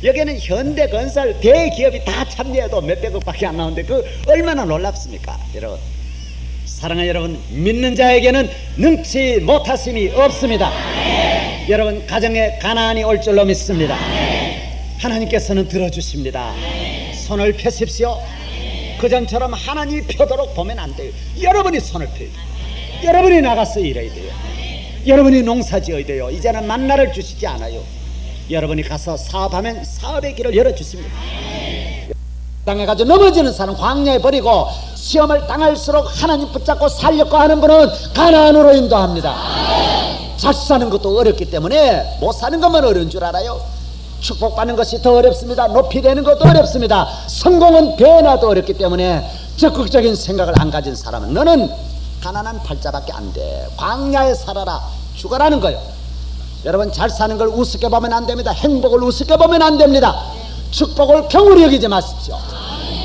여기는 현대건설 대기업이 다 참여해도 몇백억밖에 안 나오는데 그 얼마나 놀랍습니까 여러분. 사랑하는 여러분, 믿는 자에게는 능치 못하심이 없습니다. 여러분 가정에 가난이 올 줄로 믿습니다. 하나님께서는 들어주십니다. 손을 펴십시오. 그전처럼 하나님이 펴도록 보면 안 돼요. 여러분이 손을 펴야 돼요. 여러분이 나가서 일해야 돼요. 여러분이 농사 지어야 돼요. 이제는 만나를 주시지 않아요. 여러분이 가서 사업하면 사업의 길을 열어주십니다. 당해가지고 넘어지는 사람 광야에 버리고 시험을 당할수록 하나님 붙잡고 살려고 하는 분은 가나안으로 인도합니다. 잘 사는 것도 어렵기 때문에 못 사는 것만 어려운 줄 알아요. 축복받는 것이 더 어렵습니다. 높이 되는 것도 어렵습니다. 성공은 배나도 어렵기 때문에 적극적인 생각을 안 가진 사람은 너는 가난한 팔자밖에 안 돼. 광야에 살아라. 죽어라는 거예요. 여러분, 잘 사는 걸 우습게 보면 안 됩니다. 행복을 우습게 보면 안 됩니다. 축복을 경홀히 여기지 마십시오.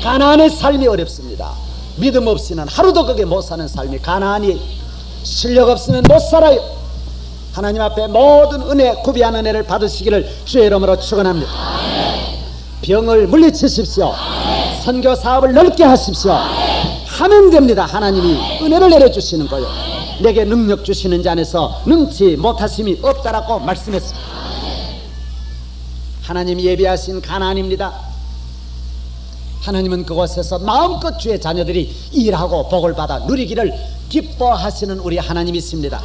가나안의 삶이 어렵습니다. 믿음 없이는 하루도 거기에 못 사는 삶이 가나안이 실력 없으면 못 살아요. 하나님 앞에 모든 은혜, 구비한 은혜를 받으시기를 주의 이름으로 축원합니다. 병을 물리치십시오. 선교 사업을 넓게 하십시오. 하면 됩니다. 하나님이 은혜를 내려주시는 거예요. 내게 능력 주시는 자 안에서 능치 못하심이 없다라고 말씀했습니다. 하나님이 예비하신 가나안입니다. 하나님은 그곳에서 마음껏 주의 자녀들이 일하고 복을 받아 누리기를 기뻐하시는 우리 하나님이십니다.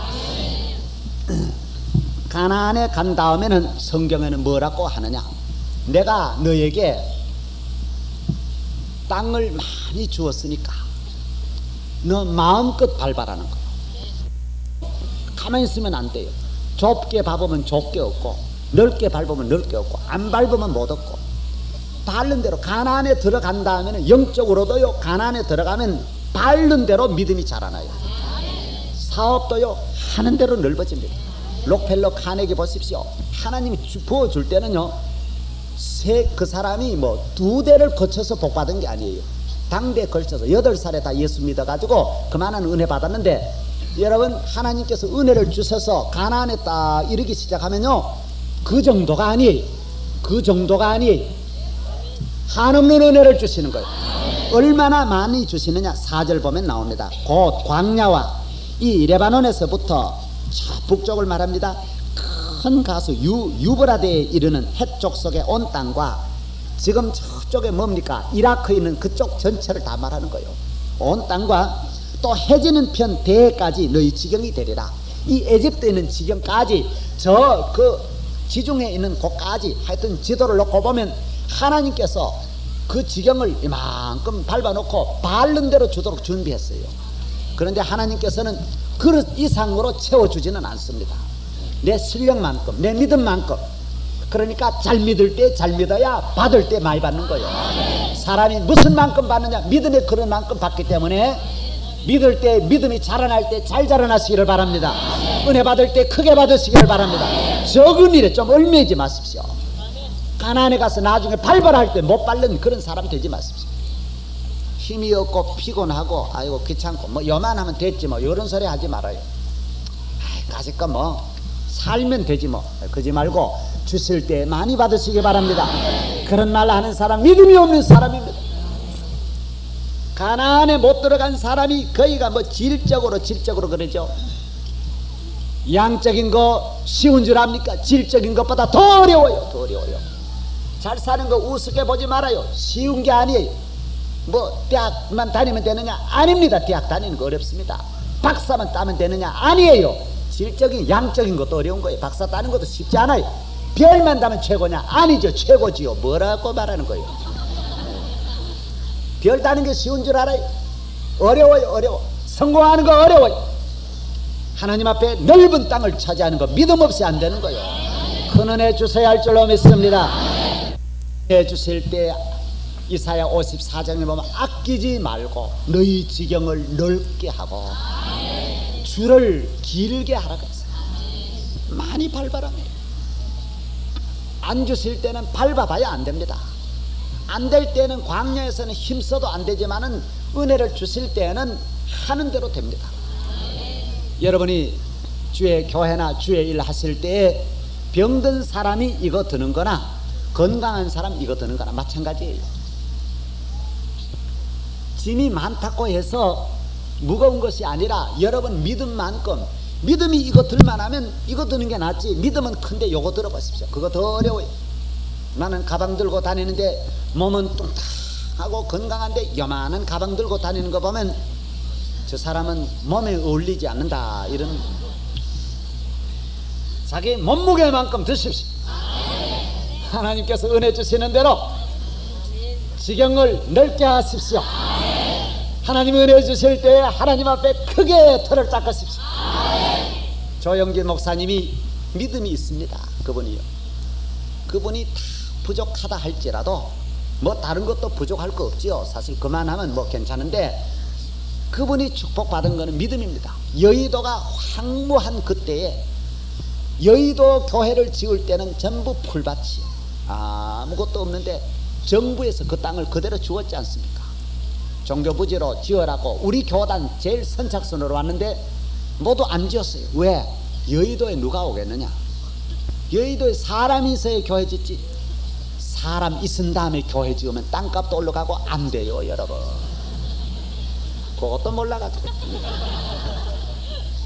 가나안에 간 다음에는 성경에는 뭐라고 하느냐, 내가 너에게 땅을 많이 주었으니까 너 마음껏 밟아라는 거예요. 가만히 있으면 안 돼요. 좁게 밟으면 좁게 얻고 넓게 밟으면 넓게 얻고 안 밟으면 못 얻고, 밟는 대로 가나안에 들어간 다음에는 영적으로도요, 가나안에 들어가면 밟는 대로 믿음이 자라나요. 사업도요, 하는 대로 넓어집니다. 록펠러 카네기 보십시오. 하나님이 부어줄 때는요, 그 사람이 뭐 2대를 거쳐서 복받은 게 아니에요. 당대에 걸쳐서 8살에 다 예수 믿어가지고 그만한 은혜 받았는데, 여러분, 하나님께서 은혜를 주셔서 가나안에 딱 이르기 시작하면요, 그 정도가 아니에요. 그 정도가 아니에요. 한없는 은혜를 주시는 거예요. 얼마나 많이 주시느냐, 4절 보면 나옵니다. 곧 광야와 이 레바논에서부터 저 북쪽을 말합니다. 큰 가수 유브라데에 이르는 해쪽 속의 온 땅과, 지금 저쪽에 뭡니까, 이라크에 있는 그쪽 전체를 다 말하는 거예요. 온 땅과 또 해지는 편 대까지 너희 지경이 되리라. 이 에집트에 있는 지경까지, 저 그 지중해에 있는 곳까지, 하여튼 지도를 놓고 보면 하나님께서 그 지경을 이만큼 밟아놓고 바른 대로 주도록 준비했어요. 그런데 하나님께서는 그릇 이상으로 채워주지는 않습니다. 내 실력만큼, 내 믿음만큼. 그러니까 잘 믿을 때 잘 믿어야 받을 때 많이 받는 거예요. 사람이 무슨 만큼 받느냐, 믿음의 그릇만큼 받기 때문에 믿을 때, 믿음이 자라날 때 잘 자라나시기를 바랍니다. 은혜 받을 때 크게 받으시기를 바랍니다. 적은 일에 좀 얽매이지 마십시오. 가나안에 가서 나중에 밟아라 할 때 못 밟는 그런 사람 되지 마십시오. 힘이 없고 피곤하고 아이고 귀찮고 뭐 요만하면 됐지 뭐 이런 소리 하지 말아요. 가지껏 뭐 살면 되지 뭐, 그러지 말고 주실 때 많이 받으시기 바랍니다. 그런 말 하는 사람 믿음이 없는 사람입니다. 가나안에 못 들어간 사람이 거의가 뭐 질적으로 그러죠. 양적인 거 쉬운 줄 압니까? 질적인 것보다 더 어려워요. 더 어려워요. 잘 사는 거 우습게 보지 말아요. 쉬운 게 아니에요. 뭐 대학만 다니면 되느냐? 아닙니다. 대학 다니는 거 어렵습니다. 박사만 따면 되느냐? 아니에요. 질적인, 양적인 것도 어려운 거예요. 박사 따는 것도 쉽지 않아요. 별만 따면 최고냐? 아니죠. 최고지요. 뭐라고 말하는 거예요? 별 따는 게 쉬운 줄 알아요? 어려워요. 어려워. 성공하는 거 어려워요. 하나님 앞에 넓은 땅을 차지하는 거 믿음 없이 안 되는 거예요. 큰 은혜 주셔야 할 줄로 믿습니다. 해 주실 때 이사야 54장에 보면 아끼지 말고 너희 지경을 넓게 하고 줄을 길게 하라 그랬어요. 많이 밟아라. 안 주실 때는 밟아봐야 안 됩니다. 안 될 때는 광야에서는 힘써도 안 되지만은 은혜를 주실 때는 하는 대로 됩니다. 여러분이 주의 교회나 주의 일 하실 때에 병든 사람이 이거 드는 거나 건강한 사람 이거 드는 거나 마찬가지예요. 짐이 많다고 해서 무거운 것이 아니라 여러분 믿음만큼, 믿음이 이거 들만하면 이거 드는 게 낫지, 믿음은 큰데 요거 들어보십시오. 그거 더 어려워요. 나는 가방 들고 다니는데 몸은 뚱딱 하고 건강한데 요만한 가방 들고 다니는 거 보면 저 사람은 몸에 어울리지 않는다, 이런. 자기 몸무게만큼 드십시오. 하나님께서 은혜 주시는 대로 지경을 넓게 하십시오. 하나님 은혜 주실 때 하나님 앞에 크게 터를 닦으십시오. 조영길 목사님이 믿음이 있습니다. 그분이 다 부족하다 할지라도 뭐 다른 것도 부족할 거 없지요. 사실 그만하면 뭐 괜찮은데, 그분이 축복받은 거는 믿음입니다. 여의도가 황무한 그때에 여의도 교회를 지을 때는 전부 풀밭이에요. 아무것도 없는데 정부에서 그 땅을 그대로 주었지 않습니까? 종교부지로 지으라고 우리 교단 제일 선착순으로 왔는데 모두 안 지었어요. 왜? 여의도에 누가 오겠느냐? 여의도에 사람이 있어야 교회 짓지. 사람 있은 다음에 교회 지으면 땅값도 올라가고 안 돼요, 여러분. 그것도 몰라가지고.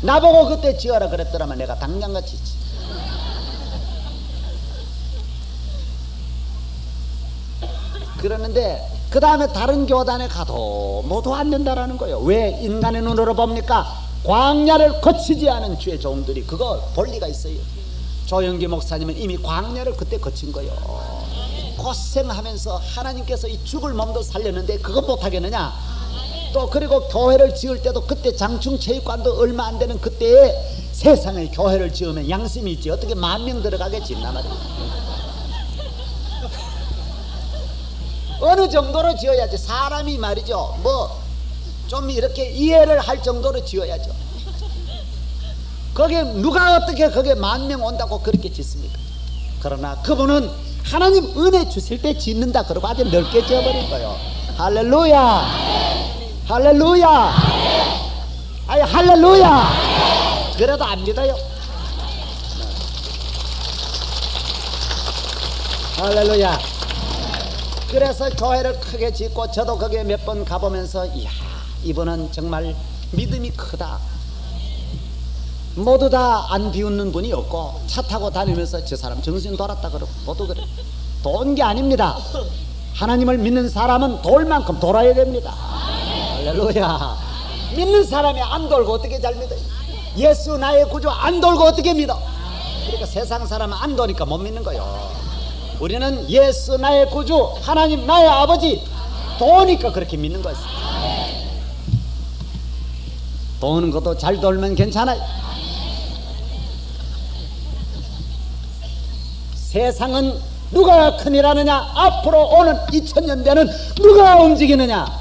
나보고 그때 지어라 그랬더라면 내가 당장같이 짓지. 그러는데 그 다음에 다른 교단에 가도 모두 안 된다라는 거예요. 왜? 인간의 눈으로 봅니까? 광야를 거치지 않은 주의 종들이 그거 본리가 있어요. 조영기 목사님은 이미 광야를 그때 거친 거예요. 고생하면서 하나님께서 이 죽을 몸도 살렸는데 그거 못하겠느냐? 또 그리고 교회를 지을 때도 그때 장충체육관도 얼마 안 되는 그때에 세상에 교회를 지으면 양심이 있지. 어떻게 10,000명 들어가겠지 나 말이야. 어느 정도로 지어야지. 사람이 말이죠, 뭐 좀 이렇게 이해를 할 정도로 지어야죠. 거기에 누가 어떻게 거기에 10,000명 온다고 그렇게 짓습니까? 그러나 그분은 하나님 은혜 주실 때 짓는다 그러고 아주 넓게 지어버린 거예요. 할렐루야, 할렐루야, 아니 할렐루야. 그래도 안 믿어요. 할렐루야. 그래서 교회를 크게 짓고 저도 거기에 몇 번 가보면서 이야, 이분은 정말 믿음이 크다. 모두 다 안 비웃는 분이 없고 차 타고 다니면서 저 사람 정신 돌았다 그러고 모두 그래. 도는 게 아닙니다. 하나님을 믿는 사람은 돌 만큼 돌아야 됩니다. 할렐루야. 믿는 사람이 안 돌고 어떻게 잘 믿어요? 예수 나의 구주 안 돌고 어떻게 믿어? 그러니까 세상 사람은 안 도니까 못 믿는 거예요. 우리는 예수 나의 구주 하나님 나의 아버지 도니까 그렇게 믿는 거였어요. 도는 것도 잘 돌면 괜찮아요. 세상은 누가 큰일 하느냐? 앞으로 오는 2000년대는 누가 움직이느냐?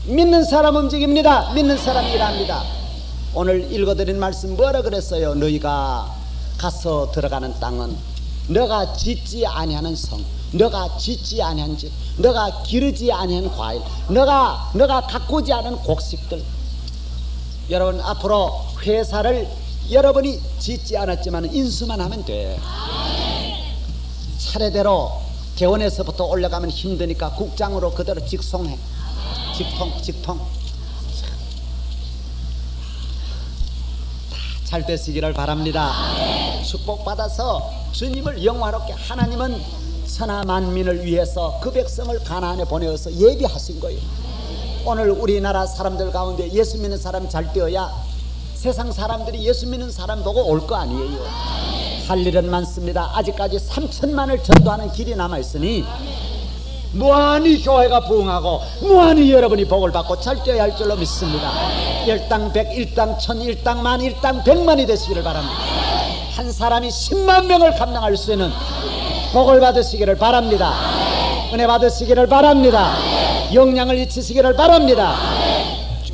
믿는 사람 움직입니다. 믿는 사람 일합니다. 오늘 읽어드린 말씀 뭐라 그랬어요? 너희가 가서 들어가는 땅은 너가 짓지 아니하는 성, 너가 짓지 아니한 집, 너가 기르지 아니한 과일, 너가 가꾸지 않은 곡식들. 여러분 앞으로 회사를 여러분이 짓지 않았지만 인수만 하면 돼. 차례대로 개원에서부터 올라가면 힘드니까 국장으로 그대로 직송해. 직통. 잘 되시기를 바랍니다. 축복받아서 주님을 영화롭게, 하나님은 천하 만민을 위해서 그 백성을 가나안에 보내어서 예비하신 거예요. 오늘 우리나라 사람들 가운데 예수 믿는 사람이 잘 되어야 세상 사람들이 예수 믿는 사람 보고 올 거 아니에요. 할 일은 많습니다. 아직까지 3,000만을 전도하는 길이 남아있으니 무한히 교회가 부흥하고 무한히 여러분이 복을 받고 잘 되어야 할 줄로 믿습니다. 일당 100, 일당 1000, 일당 10,000, 일당 100만이 되시기를 바랍니다. 한 사람이 10만 명을 감당할 수 있는 복을 받으시기를 바랍니다. 은혜 받으시기를 바랍니다. 영향을 잊히시기를 바랍니다.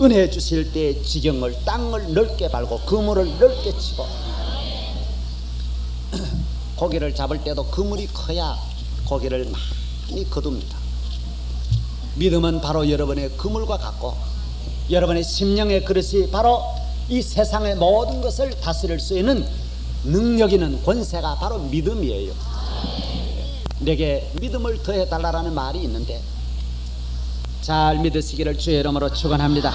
은혜 주실 때 지경을, 땅을 넓게 밟고 그물을 넓게 치고 고기를 잡을 때도 그물이 커야 고기를 많이 거둡니다. 믿음은 바로 여러분의 그물과 같고 여러분의 심령의 그릇이 바로 이 세상의 모든 것을 다스릴 수 있는 능력 있는 권세가 바로 믿음이에요. 내게 믿음을 더해달라는 말이 있는데 잘 믿으시기를 주의 이름으로 축원합니다.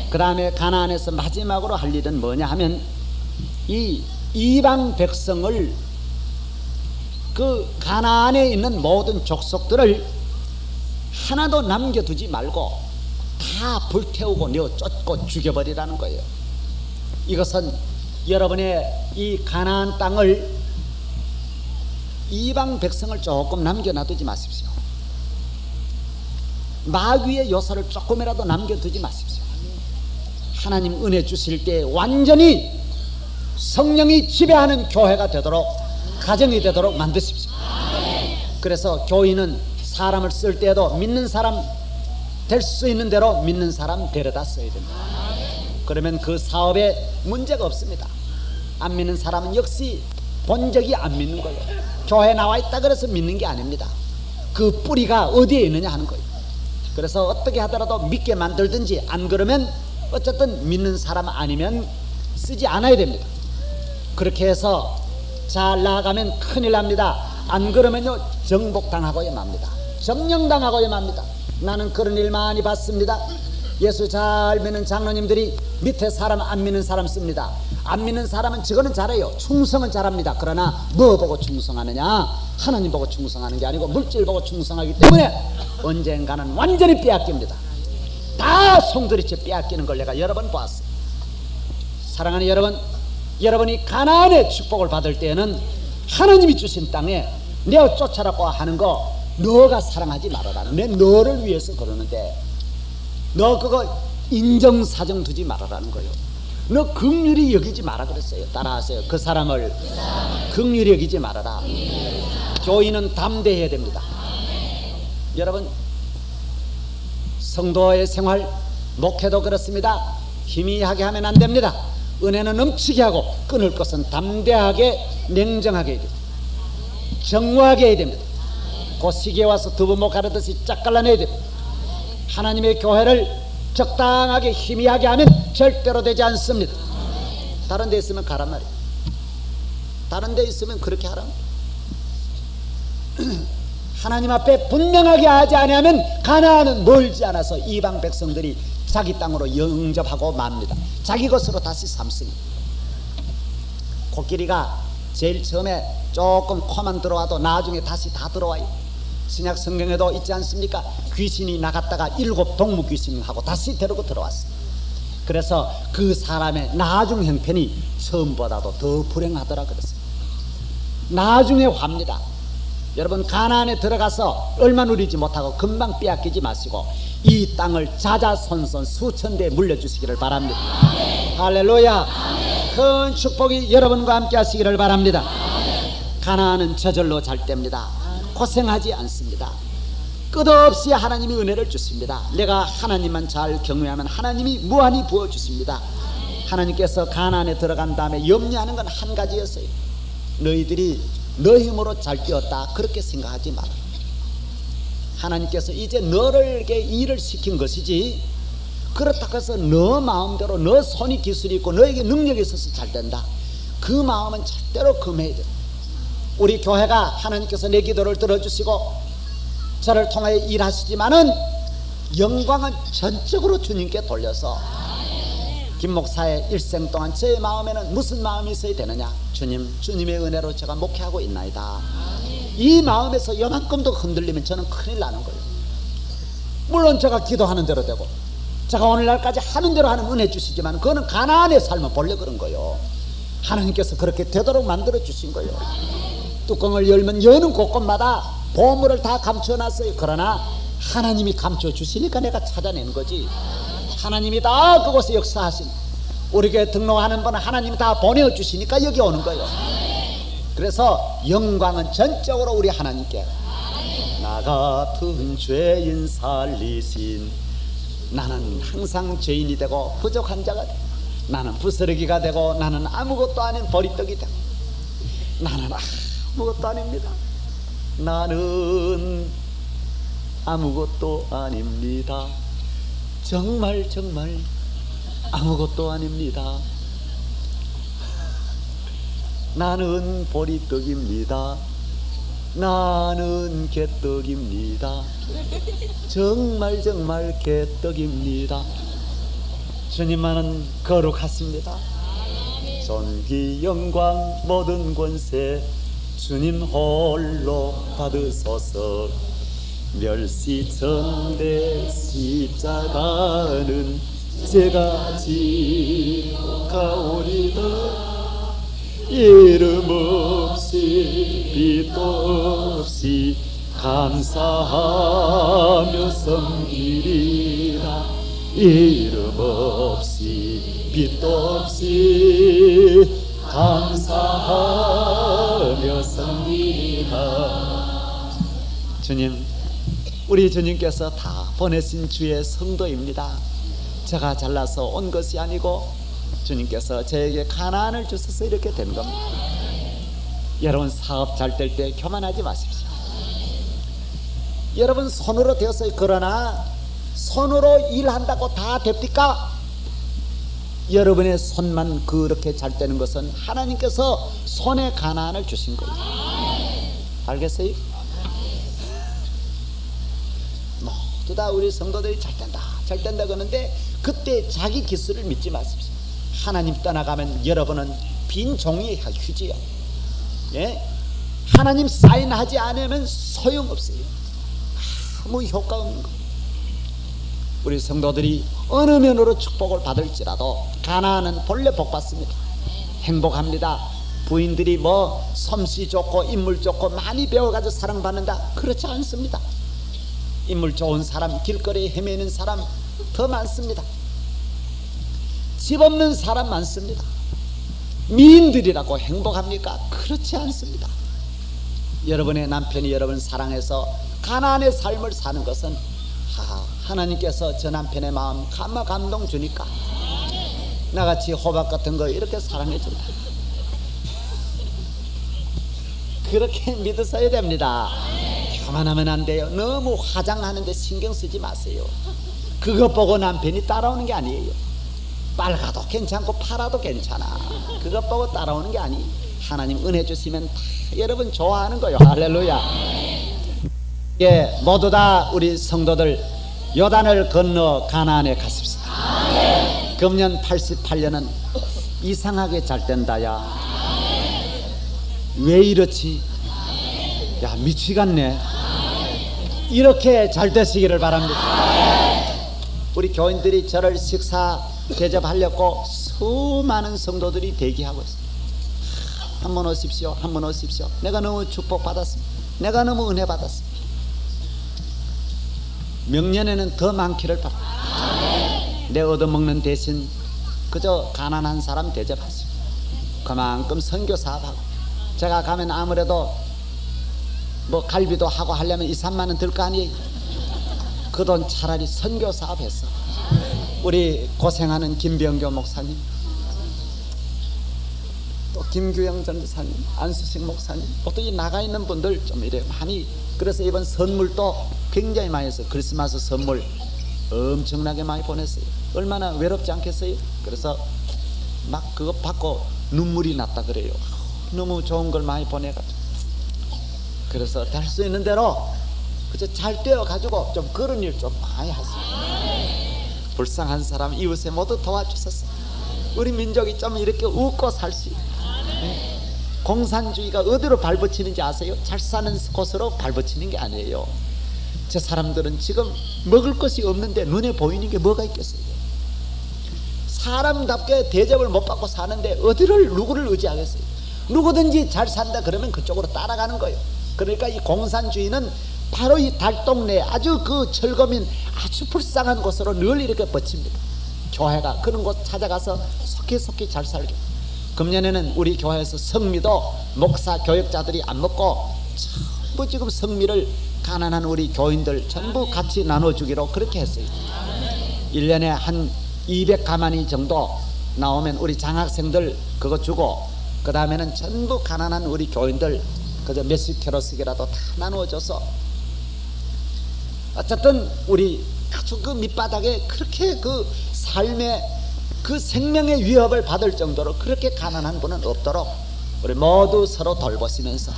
그 다음에 가나안에서 마지막으로 할 일은 뭐냐 하면 이 이방 백성을, 그 가나안에 있는 모든 족속들을 하나도 남겨두지 말고 다 불태우고 내어 쫓고 죽여버리라는 거예요. 이것은 여러분의 이 가나안 땅을, 이방 백성을 조금 남겨놔두지 마십시오. 마귀의 요소를 조금이라도 남겨두지 마십시오. 하나님 은혜 주실 때 완전히 성령이 지배하는 교회가 되도록, 가정이 되도록 만드십시오. 그래서 교인은 사람을 쓸 때에도 믿는 사람, 될 수 있는 대로 믿는 사람 데려다 써야 됩니다. 그러면 그 사업에 문제가 없습니다. 안 믿는 사람은 역시 본적이 안 믿는 거예요. 교회에 나와 있다 그래서 믿는 게 아닙니다. 그 뿌리가 어디에 있느냐 하는 거예요. 그래서 어떻게 하더라도 믿게 만들든지, 안 그러면 어쨌든 믿는 사람 아니면 쓰지 않아야 됩니다. 그렇게 해서 잘 나아가면 큰일 납니다. 안 그러면요 정복당하고야 맙니다. 정령당하고야 맙니다. 나는 그런 일 많이 봤습니다. 예수 잘 믿는 장로님들이 밑에 사람 안 믿는 사람 씁니다. 안 믿는 사람은 저거는 잘해요. 충성은 잘합니다. 그러나 뭐 보고 충성하느냐? 하나님 보고 충성하는 게 아니고 물질 보고 충성하기 때문에 언젠가는 완전히 빼앗깁니다. 다 송두리째 빼앗기는 걸 내가 여러 번 봤어요. 사랑하는 여러분, 여러분이 가나안의 축복을 받을 때에는 하나님이 주신 땅에 내어 쫓아라고 하는 거 너가 사랑하지 말아라. 내 너를 위해서 그러는데 너 그거 인정사정 두지 말아라는 거예요. 너 긍휼히 여기지 마라 그랬어요. 따라하세요. 그 사람을 긍휼히 여기지 말아라. 교인은 담대해야 됩니다. 여러분, 성도의 생활, 목회도 그렇습니다. 희미하게 하면 안 됩니다. 은혜는 넘치게 하고 끊을 것은 담대하게, 냉정하게 해야 됩니다. 정우하게 해야 됩니다. 그 시기에 와서 두부목 가르듯이 짝 갈라내야 됩니다. 하나님의 교회를 적당하게 희미하게 하면 절대로 되지 않습니다. 다른 데 있으면 가란 말이에요. 다른 데 있으면 그렇게 하라. 하나님 앞에 분명하게 하지 않으면 가나안은 멀지 않아서 이방 백성들이 자기 땅으로 영접하고 맙니다. 자기 것으로 다시 삼습니다. 코끼리가 제일 처음에 조금 코만 들어와도 나중에 다시 다 들어와요. 신약 성경에도 있지 않습니까? 귀신이 나갔다가 7 동무 귀신하고 다시 데리고 들어왔어요. 그래서 그 사람의 나중 형편이 처음보다도 더 불행하더라 그랬어요. 나중에 화입니다. 여러분, 가나안에 들어가서 얼마 누리지 못하고 금방 빼앗기지 마시고 이 땅을 자자손손 수천 대 물려주시기를 바랍니다. 할렐루야. 큰 축복이 여러분과 함께 하시기를 바랍니다. 가나안은 저절로 잘 됩니다. 고생하지 않습니다. 끝없이 하나님이 은혜를 주십니다. 내가 하나님만 잘 경외하면 하나님이 무한히 부어주십니다. 하나님께서 가나안에 들어간 다음에 염려하는 건 한 가지였어요. 너희들이 너 힘으로 잘 뛰었다 그렇게 생각하지 마라. 하나님께서 이제 너에게 일을 시킨 것이지, 그렇다고 해서 너 마음대로 너 손이 기술이 있고 너에게 능력이 있어서 잘 된다, 그 마음은 절대로 금해야 돼. 우리 교회가 하나님께서 내 기도를 들어주시고 저를 통하여 일하시지만은 영광은 전적으로 주님께 돌려서, 김 목사의 일생 동안 제 마음에는 무슨 마음이 있어야 되느냐? 주님, 주님의 은혜로 제가 목회하고 있나이다. 이 마음에서 요만큼도 흔들리면 저는 큰일 나는 거예요. 물론 제가 기도하는 대로 되고 제가 오늘날까지 하는 대로 하는 은혜 주시지만 그거는 가나안의 삶은 본래 그런 거예요. 하나님께서 그렇게 되도록 만들어 주신 거예요. 뚜껑을 열면 여는 곳곳마다 보물을 다 감춰놨어요. 그러나 하나님이 감춰주시니까 내가 찾아낸 거지. 하나님이 다 그곳에 역사하신, 우리 교회 등록하는 분은 하나님이 다 보내주시니까 여기 오는 거예요. 그래서 영광은 전적으로 우리 하나님께. 나 같은 죄인 살리신, 나는 항상 죄인이 되고 부족한 자가 되고 나는 부스러기가 되고 나는 아무것도 아닌 버리떡이 되고 나는 아무것도 아닙니다. 나는 아무것도 아닙니다. 정말 정말 아무것도 아닙니다. 나는 보리떡입니다. 나는 개떡입니다. 정말 정말 개떡입니다. 주님만은 거룩하십니다. 존귀 영광 모든 권세 주님 홀로 받으소서. 멸시천대 십자가는 제가 지고 가오리다. 이름 없이 빛도 없이 감사하며 섬기리라. 이름 없이 빛도 없이 감사하며 섬기리라. 주님, 우리 주님께서 다 보내신 주의 성도입니다. 제가 잘나서 온 것이 아니고 주님께서 저에게 가난을 주셔서 이렇게 된 겁니다. 여러분, 사업 잘 될 때 교만하지 마십시오. 여러분, 손으로 되었어요. 그러나 손으로 일한다고 다 됩니까? 여러분의 손만 그렇게 잘 되는 것은 하나님께서 손에 가난을 주신 거예요. 알겠어요? 모두 다 우리 성도들이 잘 된다 잘 된다 그러는데 그때 자기 기술을 믿지 마십시오. 하나님 떠나가면 여러분은 빈 종이의 휴지요. 예? 하나님 사인하지 않으면 소용없어요. 아무 효과 없는 거. 우리 성도들이 어느 면으로 축복을 받을지라도 가난은 본래 복 받습니다. 행복합니다. 부인들이 뭐 솜씨 좋고 인물 좋고 많이 배워가지고 사랑받는다, 그렇지 않습니다. 인물 좋은 사람, 길거리에 헤매는 사람 더 많습니다. 집 없는 사람 많습니다. 미인들이라고 행복합니까? 그렇지 않습니다. 여러분의 남편이 여러분 사랑해서 가난의 삶을 사는 것은 하나님께서 저 남편의 마음 감동 주니까 나같이 호박 같은 거 이렇게 사랑해 준다, 그렇게 믿으셔야 됩니다. 교만하면 안 돼요. 너무 화장하는데 신경 쓰지 마세요. 그것 보고 남편이 따라오는 게 아니에요. 빨가도 괜찮고 파라도 괜찮아. 그것 보고 따라오는 게 아니. 하나님 은혜 주시면 다 여러분 좋아하는 거요. 할렐루야. 예, 모두 다 우리 성도들 요단을 건너 가나안에 갔습니다. 금년 88년은 이상하게 잘 된다야. 왜 이렇지? 야, 미치겠네. 이렇게 잘 되시기를 바랍니다. 우리 교인들이 저를 식사 대접하려고 수많은 성도들이 대기하고 있습니다. 한번 오십시오, 한번 오십시오. 내가 너무 축복받았습니다. 내가 너무 은혜 받았습니다. 명년에는 더 많기를 바랍니다. 내 얻어먹는 대신 그저 가난한 사람 대접하시고 그만큼 선교 사업하고, 제가 가면 아무래도 뭐 갈비도 하고 하려면 2, 3만 원 들 거 아니에요. 그 돈 차라리 선교 사업 했어. 우리 고생하는 김병교 목사님, 또 김규영 전도사님, 안수식 목사님, 또 나가 있는 분들 좀 이래 많이, 그래서 이번 선물도 굉장히 많이 했어요. 크리스마스 선물 엄청나게 많이 보냈어요. 얼마나 외롭지 않겠어요? 그래서 막 그거 받고 눈물이 났다 그래요. 너무 좋은 걸 많이 보내가지고. 그래서 될 수 있는 대로 그저 잘 되어가지고 좀 그런 일 좀 많이 하세요. 불쌍한 사람 이웃에 모두 도와주셨어. 우리 민족이 좀 이렇게 웃고 살 수 있고. 공산주의가 어디로 발붙이는지 아세요? 잘 사는 곳으로 발붙이는 게 아니에요. 저 사람들은 지금 먹을 것이 없는데 눈에 보이는 게 뭐가 있겠어요? 사람답게 대접을 못 받고 사는데 어디를 누구를 의지하겠어요? 누구든지 잘 산다 그러면 그쪽으로 따라가는 거예요. 그러니까 이 공산주의는 바로 이 달동네 아주 그 철거민 아주 불쌍한 곳으로 늘 이렇게 뻗칩니다. 교회가 그런 곳 찾아가서 속히 잘 살게. 금년에는 우리 교회에서 성미도 목사 교역자들이 안 먹고 전부 지금 성미를 가난한 우리 교인들 전부 같이 나눠주기로 그렇게 했어요. 1년에 한 200가마니 정도 나오면 우리 장학생들 그거 주고, 그 다음에는 전부 가난한 우리 교인들 그저 몇십 킬로씩이라도 다 나누어줘서 어쨌든 우리 아주 그 밑바닥에 그렇게 그 삶의 그 생명의 위협을 받을 정도로 그렇게 가난한 분은 없도록 우리 모두 서로 돌보시면서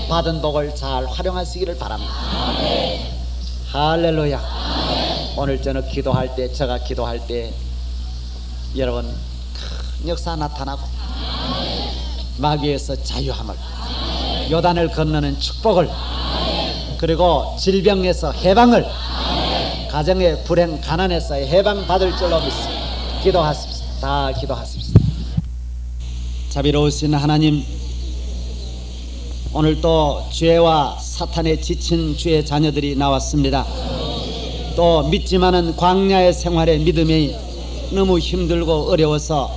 받은 복을 잘 활용하시기를 바랍니다. 할렐루야. 오늘 저는 기도할 때, 제가 기도할 때 여러분 큰 역사 나타나고 마귀에서 자유함을, 요단을 건너는 축복을 그리고 질병에서 해방을, 가정의 불행 가난에서 해방 받을 줄로 믿습니다. 기도하십시다. 다 기도하십시다. 자비로우신 하나님, 오늘 또 죄와 사탄에 지친 주의 자녀들이 나왔습니다. 또 믿지만은 광야의 생활의 믿음이 너무 힘들고 어려워서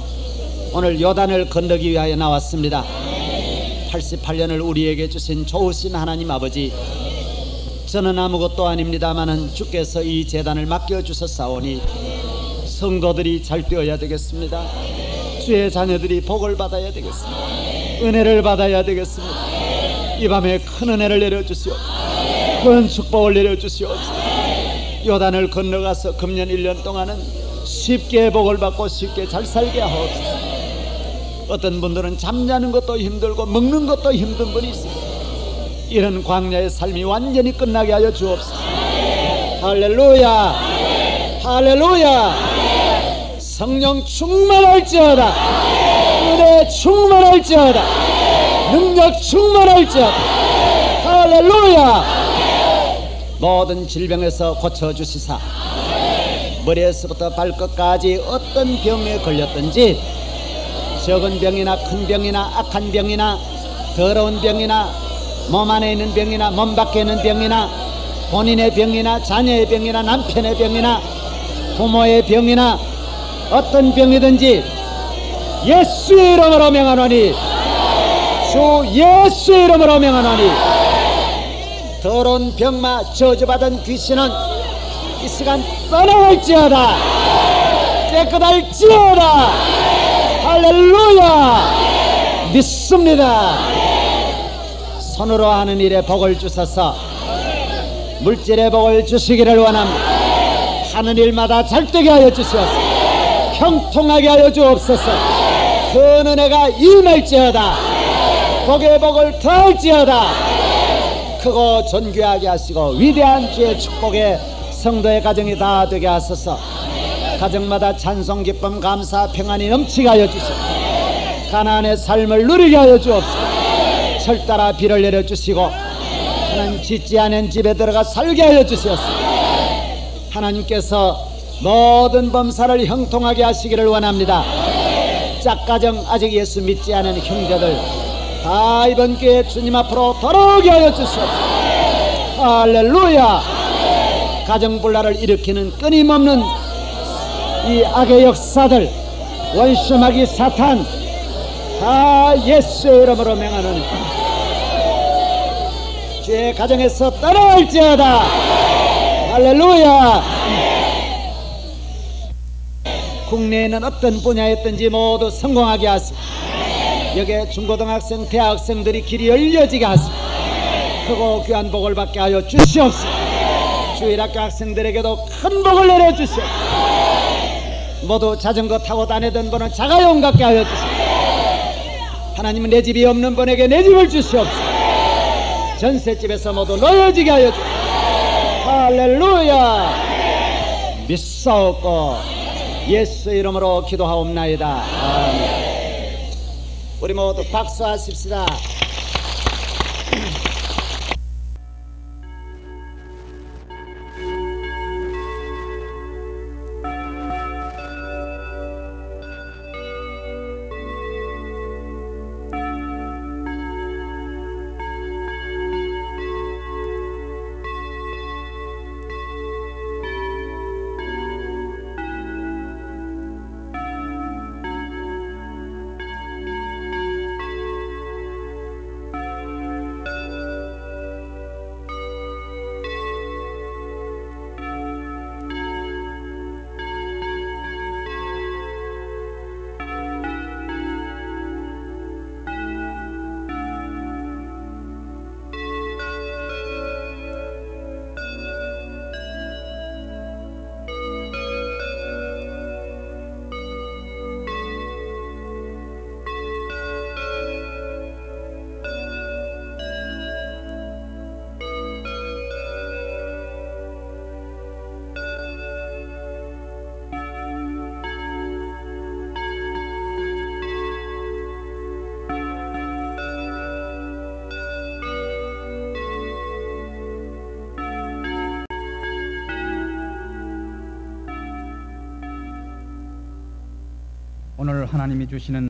오늘 요단을 건너기 위하여 나왔습니다. 88년을 우리에게 주신 좋으신 하나님 아버지, 저는 아무것도 아닙니다마는 주께서 이 재단을 맡겨주셨사오니 성도들이 잘 되어야 되겠습니다. 주의 자녀들이 복을 받아야 되겠습니다. 은혜를 받아야 되겠습니다. 이 밤에 큰 은혜를 내려주시옵소서. 큰 축복을 내려주시옵소서. 요단을 건너가서 금년 1년 동안은 쉽게 복을 받고 쉽게 잘 살게 하옵소서. 어떤 분들은 잠자는 것도 힘들고 먹는 것도 힘든 분이 있습니다. 이런 광야의 삶이 완전히 끝나게 하여 주옵소서. 할렐루야, 할렐루야. 성령 충만할지어다, 은혜 충만할지어다, 능력 충만할지어다. 할렐루야. 모든 질병에서 고쳐주시사 머리에서부터 발끝까지 어떤 병에 걸렸든지, 적은 병이나 큰 병이나 악한 병이나 더러운 병이나 몸 안에 있는 병이나 몸 밖에 있는 병이나 본인의 병이나 자녀의 병이나 남편의 병이나 부모의 병이나 어떤 병이든지 예수의 이름으로 명하노니, 주 예수의 이름으로 명하노니, 더러운 병마 저주받은 귀신은 이 시간 떠나갈지어다, 깨끗할지어다. 할렐루야. 믿습니다. 손으로 하는 일에 복을 주셔서 물질의 복을 주시기를 원합니다. 하는 일마다 잘되게 하여 주시옵소서. 형통하게 하여 주옵소서. 큰 은혜가 임할지어다. 복의 복을 더할지어다. 크고 존귀하게 하시고 위대한 주의 축복에 성도의 가정이 다 되게 하소서. 가정마다 찬송, 기쁨, 감사, 평안이 넘치게 하여 주시옵소서. 가나안의 삶을 누리게 하여 주옵소서. 철따라 비를 내려주시고 하나님 짓지 않은 집에 들어가 살게 하여 주시옵소서. 하나님께서 모든 범사를 형통하게 하시기를 원합니다. 짝가정 아직 예수 믿지 않은 형제들 다 이번 기회에 주님 앞으로 돌아오게 하여 주시옵소서. 할렐루야. 가정불화를 일으키는 끊임없는 이 악의 역사들, 원수마귀 사탄 다 예수의 이름으로 명하노니 주의 가정에서 떠나갈지어다. 할렐루야. 국내에는 어떤 분야였든지 모두 성공하게 하시고 여기에 중고등학생, 대학생들이 길이 열려지게 하시고 크고 귀한 복을 받게 하여 주시옵소서. 주일학교 학생들에게도 큰 복을 내려주시옵소서. 모두 자전거 타고 다니던 분은 자가용 갖게 하여 주시옵소서. 하나님은 내 집이 없는 분에게 내 집을 주시옵소서. 전셋집에서 모두 놓여지게 하여 주시옵소서. 할렐루야. 믿사옵고 예수 이름으로 기도하옵나이다. 아멘. 우리 모두 박수하십시다. 오늘 하나님이 주시는